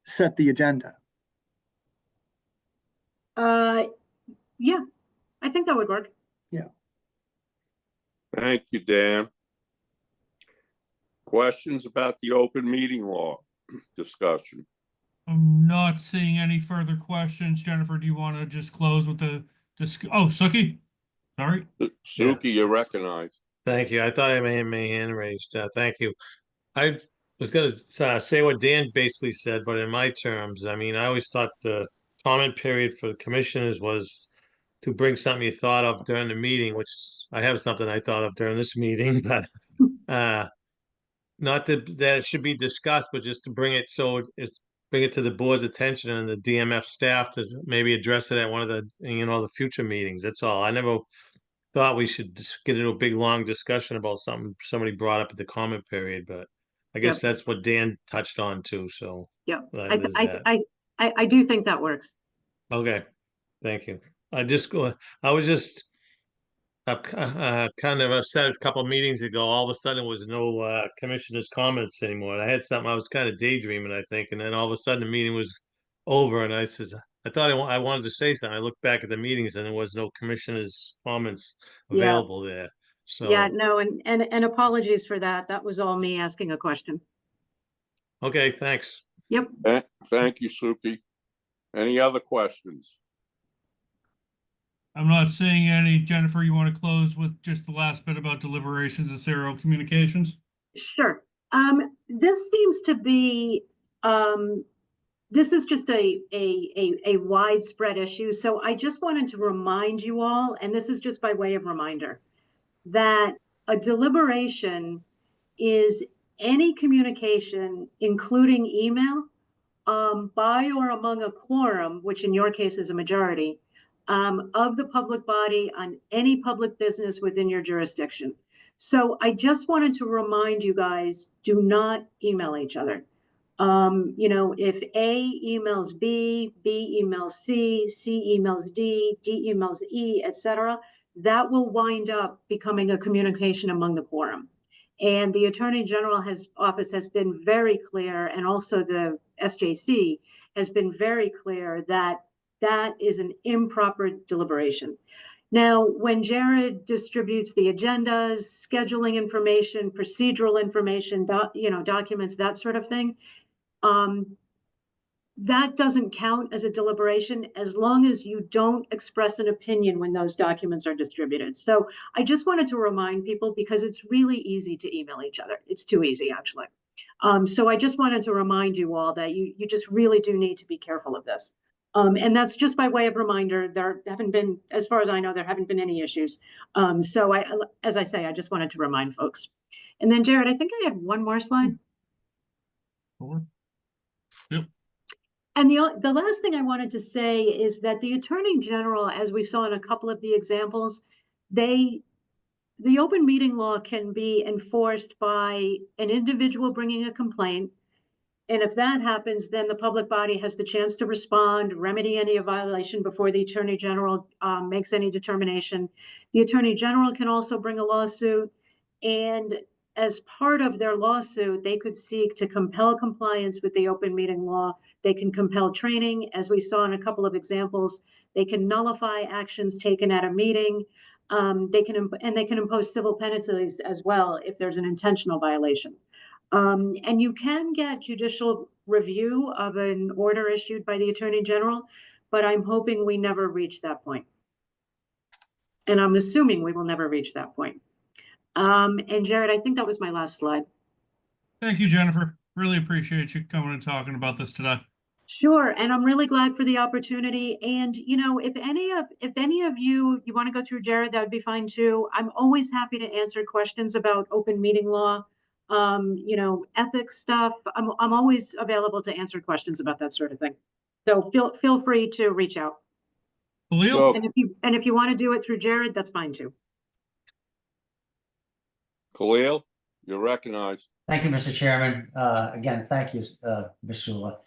set the agenda. Yeah, I think that would work. Yeah. Thank you, Dan. Questions about the open meeting law discussion? I'm not seeing any further questions. Jennifer, do you want to just close with the oh, Suki? Sorry. Suki, you're recognized. Thank you. I thought I may have my hand raised. Thank you. I was gonna say what Dan basically said, but in my terms, I mean, I always thought the comment period for the commissioners was to bring something you thought of during the meeting, which I have something I thought of during this meeting, but not that it should be discussed, but just to bring it bring it to the board's attention and the DMF staff to maybe address it at one of the the future meetings. That's all. I never thought we should just get into a big long discussion about something somebody brought up at the comment period, but I guess that's what Dan touched on too. So Yeah, there's that. I do think that works. Okay, thank you. I was just kind of upset a couple of meetings ago. All of a sudden, there was no commissioners' comments anymore. I had something I was kind of daydreaming, I think, and then all of a sudden the meeting was over, and I says I thought I wanted to say something. I looked back at the meetings, and there was no commissioners' comments Yeah. available there. So Yeah, no, and apologies for that. That was all me asking a question. okay, thanks. Yep. Thank you, Suki. Any other questions? I'm not seeing any. Jennifer, you want to close with just the last bit about deliberations and serial communications? Sure. This seems to be, this is just a widespread issue. So I just wanted to remind you all, and this is just by way of reminder, that a deliberation is any communication, including email, by or among a quorum, which in your case is a majority, of the public body on any public business within your jurisdiction. So I just wanted to remind you guys, do not email each other. If A emails B, B emails C, C emails D, D emails E, etc., that will wind up becoming a communication among the quorum. And the Attorney General office has been very clear, and also the SJC has been very clear that that is an improper deliberation. Now, when Jared distributes the agendas, scheduling information, procedural information, documents, that sort of thing, that doesn't count as a deliberation as long as you don't express an opinion when those documents are distributed. So I just wanted to remind people, because it's really easy to email each other. It's too easy, actually. So I just wanted to remind you all that you just really do need to be careful of this. And that's just by way of reminder. There haven't been, as far as I know, there haven't been any issues. So as I say, I just wanted to remind folks. And then Jared, I think I had one more slide. Yep. And the last thing I wanted to say is that the Attorney General, as we saw in a couple of the examples, the open meeting law can be enforced by an individual bringing a complaint. And if that happens, then the public body has the chance to respond, remedy any violation before the Attorney General makes any determination. The Attorney General can also bring a lawsuit, and as part of their lawsuit, they could seek to compel compliance with the open meeting law. They can compel training, as we saw in a couple of examples. They can nullify actions taken at a meeting. They can impose civil penalties as well if there's an intentional violation. And you can get judicial review of an order issued by the Attorney General, but I'm hoping we never reach that point. And I'm assuming we will never reach that point. And Jared, I think that was my last slide. Thank you, Jennifer. Really appreciate you coming and talking about this today. Sure, and I'm really glad for the opportunity. And if any of you want to go through Jared, that would be fine too. I'm always happy to answer questions about open meeting law, ethics stuff. I'm always available to answer questions about that sort of thing. So feel free to reach out. Khalil? And if you want to do it through Jared, that's fine too. Khalil, you're recognized. Thank you, Mr. Chairman. Again, thank you, Ms. Sula.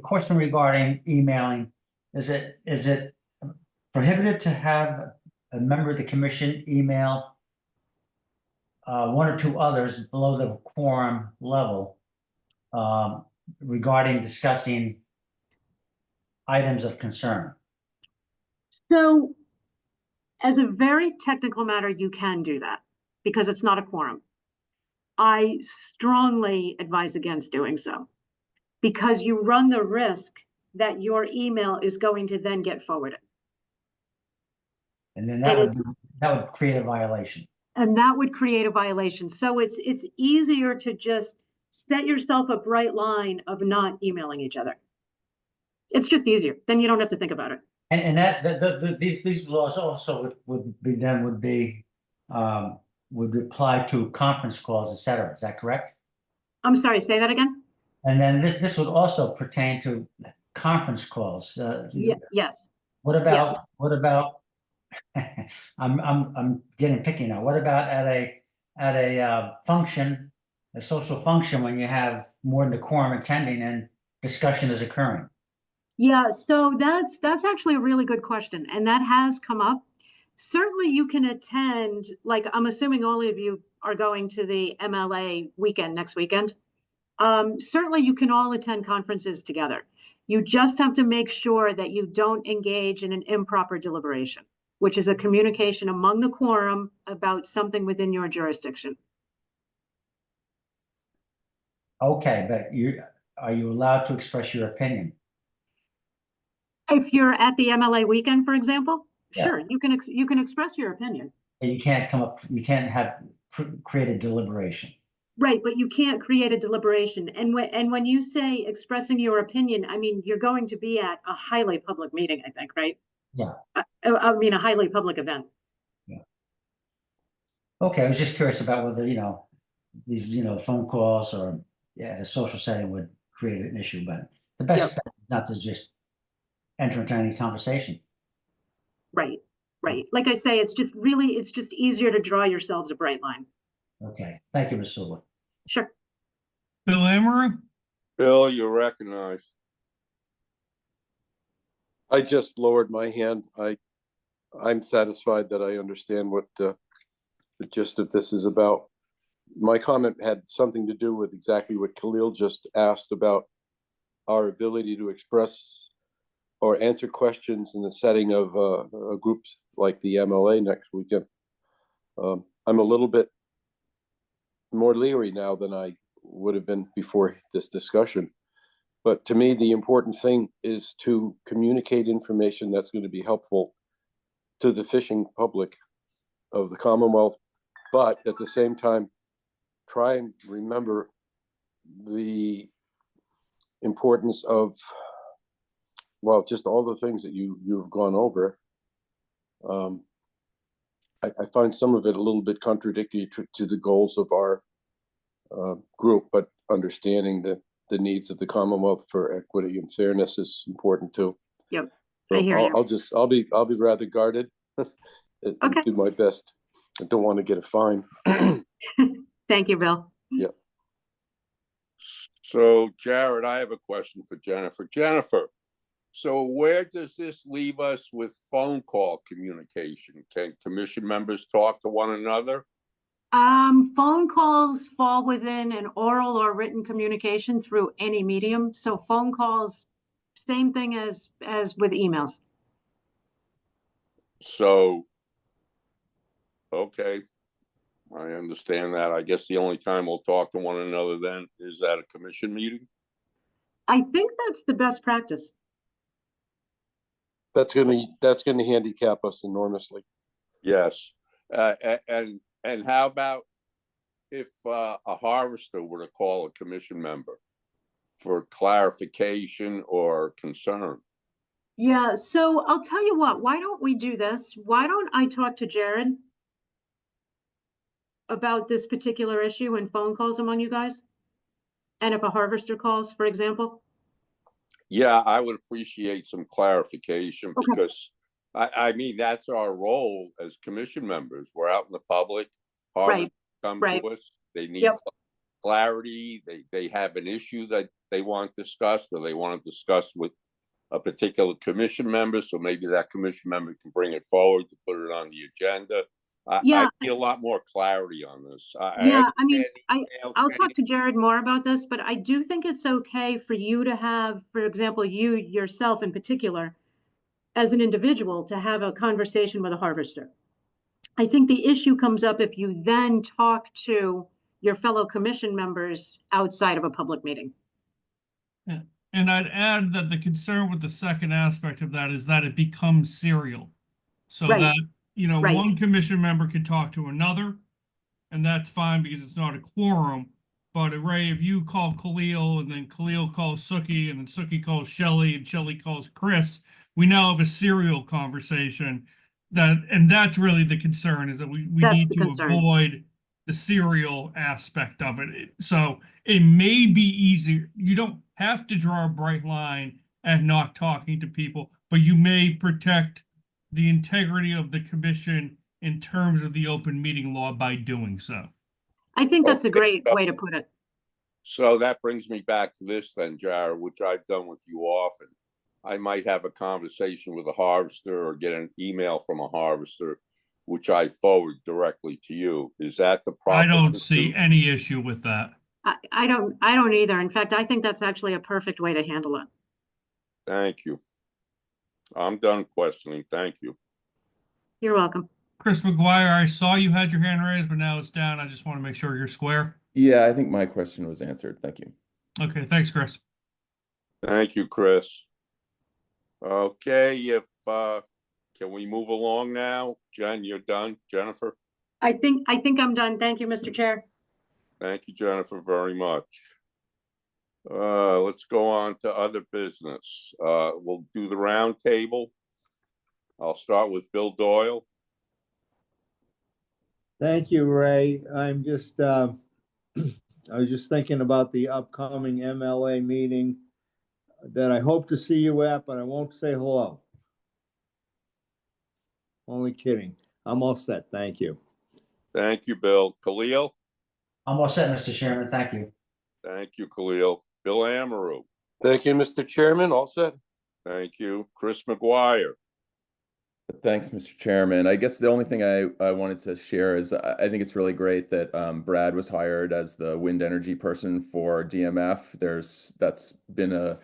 Question regarding emailing. Is it prohibited to have a member of the commission email one or two others below the quorum level regarding discussing items of concern? So, as a very technical matter, you can do that because it's not a quorum. I strongly advise against doing so, because you run the risk that your email is going to then get forwarded. And then And that would create a violation. And that would create a violation. So it's easier to just set yourself a bright line of not emailing each other. It's just easier. Then you don't have to think about it. And that these laws also would apply to conference calls, et cetera. Is that correct? I'm sorry, say that again? And then this would also pertain to conference calls. Yes. What about Yes. I'm getting picky now. What about at a function, a social function, when you have more than the quorum attending and discussion is occurring? Yeah, so that's actually a really good question, and that has come up. Certainly you can attend, like I'm assuming all of you are going to the MLA weekend next weekend. Certainly you can all attend conferences together. You just have to make sure that you don't engage in an improper deliberation, which is a communication among the quorum about something within your jurisdiction. Okay, but are you allowed to express your opinion? If you're at the MLA weekend, for example, Yeah. sure, you can express your opinion. You can't create a deliberation. Right, but you can't create a deliberation. And when you say expressing your opinion, I mean, you're going to be at a highly public meeting, I think, right? Yeah. I mean, a highly public event. Yeah. Okay, I was just curious about whether, these, phone calls or a social setting would create an issue, but the best bet is not to just enter into any conversation. Right, right. Like I say, it's just easier to draw yourselves a bright line. Okay, thank you, Ms. Silva. Sure. Bill Amara? Bill, you're recognized. I just lowered my hand. I'm satisfied that I understand what the gist of this is about. My comment had something to do with exactly what Khalil just asked about our ability to express or answer questions in the setting of a group like the MLA next weekend. I'm a little bit more leery now than I would have been before this discussion. But to me, the important thing is to communicate information that's going to be helpful to the fishing public of the Commonwealth, but at the same time, try and remember the importance of, well, just all the things that you've gone over. I find some of it a little bit contradictory to the goals of our group, but understanding that the needs of the Commonwealth for equity and fairness is important too. Yep. So I hear you. I'll be rather guarded and Okay. do my best. I don't want to get a fine. Thank you, Bill. Yeah. So Jared, I have a question for Jennifer. Jennifer, so where does this leave us with phone call communication? Can commission members talk to one another? Phone calls fall within an oral or written communication through any medium. So phone calls, same thing as with emails. So, okay, I understand that. I guess the only time we'll talk to one another then is at a commission meeting. I think that's the best practice. That's gonna handicap us enormously. Yes, and how about if a harvester were to call a commission member for clarification or concern? Yeah, so I'll tell you what, why don't we do this? Why don't I talk to Jared about this particular issue and phone calls among you guys? And if a harvester calls, for example? Yeah, I would appreciate some clarification Okay. because I mean, that's our role as commission members. We're out in the public, harvesters come to us, they need clarity, they have an issue that they want discussed or they want to discuss with a particular commission member, so maybe that commission member can bring it forward to put it on the agenda. I need a lot more clarity on this. Yeah, I mean, I'll talk to Jared more about this, but I do think it's okay for you to have, for example, you yourself in particular, as an individual, to have a conversation with a harvester. I think the issue comes up if you then talk to your fellow commission members outside of a public meeting. Yeah. And I'd add that the concern with the second aspect of that is that it becomes serial. So that you know, Right. one commission member can talk to another, and that's fine because it's not a quorum. But Ray, if you call Khalil and then Khalil calls Suki and then Suki calls Shelley and Shelley calls Chris, we now have a serial conversation and that's really the concern, is that we That's need the to concern. avoid the serial aspect of it. So it may be easier. You don't have to draw a bright line at not talking to people, but you may protect the integrity of the commission in terms of the open meeting law by doing so. I think that's a Okay, great way to put it. So that brings me back to this then, Jared, which I've done with you often. I might have a conversation with a harvester or get an email from a harvester, which I forward directly to you. Is that the proper? I don't see any issue with that. I don't either. In fact, I think that's actually a perfect way to handle it. Thank you. I'm done questioning. Thank you. You're welcome. Chris McGuire, I saw you had your hand raised, but now it's down. I just want to make sure you're square. Yeah, I think my question was answered. Thank you. Okay, thanks, Chris. Thank you, Chris. Okay, can we move along now? Jen, you're done. Jennifer? I think I'm done. Thank you, Mr. Chair. Thank you, Jennifer, very much. Let's go on to other business. We'll do the round table. I'll start with Bill Doyle. Thank you, Ray. I'm just, I was just thinking about the upcoming MLA meeting that I hope to see you at, but I won't say hello. Only kidding. I'm all set. Thank you. Thank you, Bill. Khalil? I'm all set, Mr. Chairman. Thank you. Thank you, Khalil. Bill Amaru? Thank you, Mr. Chairman. All set. Thank you. Chris McGuire? Thanks, Mr. Chairman. I guess the only thing I wanted to share is I think it's really great that Brad was hired as the wind energy person for DMF. That's been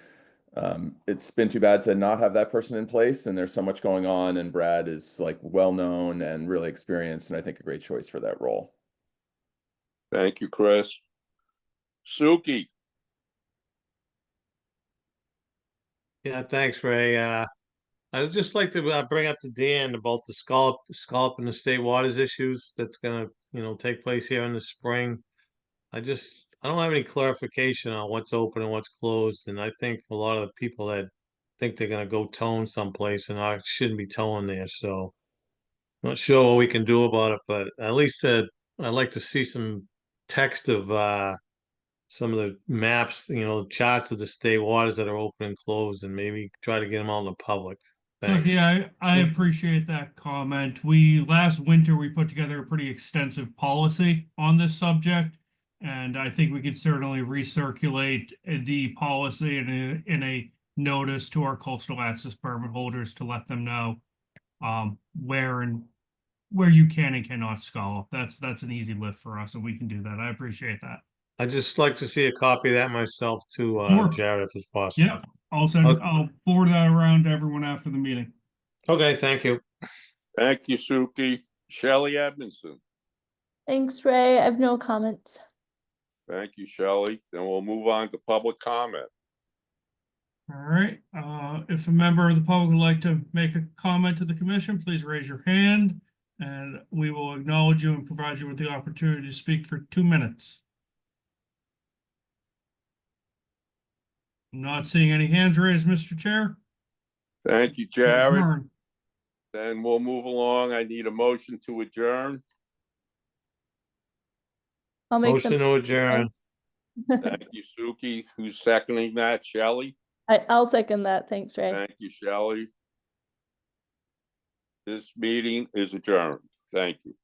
it's been too bad to not have that person in place, and there's so much going on, and Brad is like well-known and really experienced, and I think a great choice for that role. Thank you, Chris. Suki? Yeah, thanks, Ray. I would just like to bring up to Dan about the scallop and the state waters issues that's gonna, take place here in the spring. I don't have any clarification on what's open and what's closed, and I think a lot of the people that think they're gonna go towing someplace and I shouldn't be towing there, so not sure what we can do about it, but at least I'd like to see some text of some of the maps, charts of the state waters that are open and closed, and maybe try to get them out in the public. So Thanks. yeah, I appreciate that comment. Last winter we put together a pretty extensive policy on this subject, and I think we could certainly recirculate the policy in a notice to our coastal access permit holders to let them know where you can and cannot scallop. That's an easy lift for us, and we can do that. I appreciate that. I'd just like to see a copy of that myself to Sure. Jared, if it's possible. Yeah, I'll forward that around to everyone after the meeting. Okay, thank you. Thank you, Suki. Shelley Edmondson? Thanks, Ray. I have no comments. Thank you, Shelley. Then we'll move on to public comment. All right, if a member of the public would like to make a comment to the commission, please raise your hand and we will acknowledge you and provide you with the opportunity to speak for 2 minutes. I'm not seeing any hands raised, Mr. Chair. Thank you, Jared. Adjourn. Then we'll move along. I need a motion to adjourn. I'll make Motion to adjourn. Thank you, Suki. Who's seconding that? Shelley? I'll second that. Thanks, Ray. Thank you, Shelley. This meeting is adjourned. Thank you.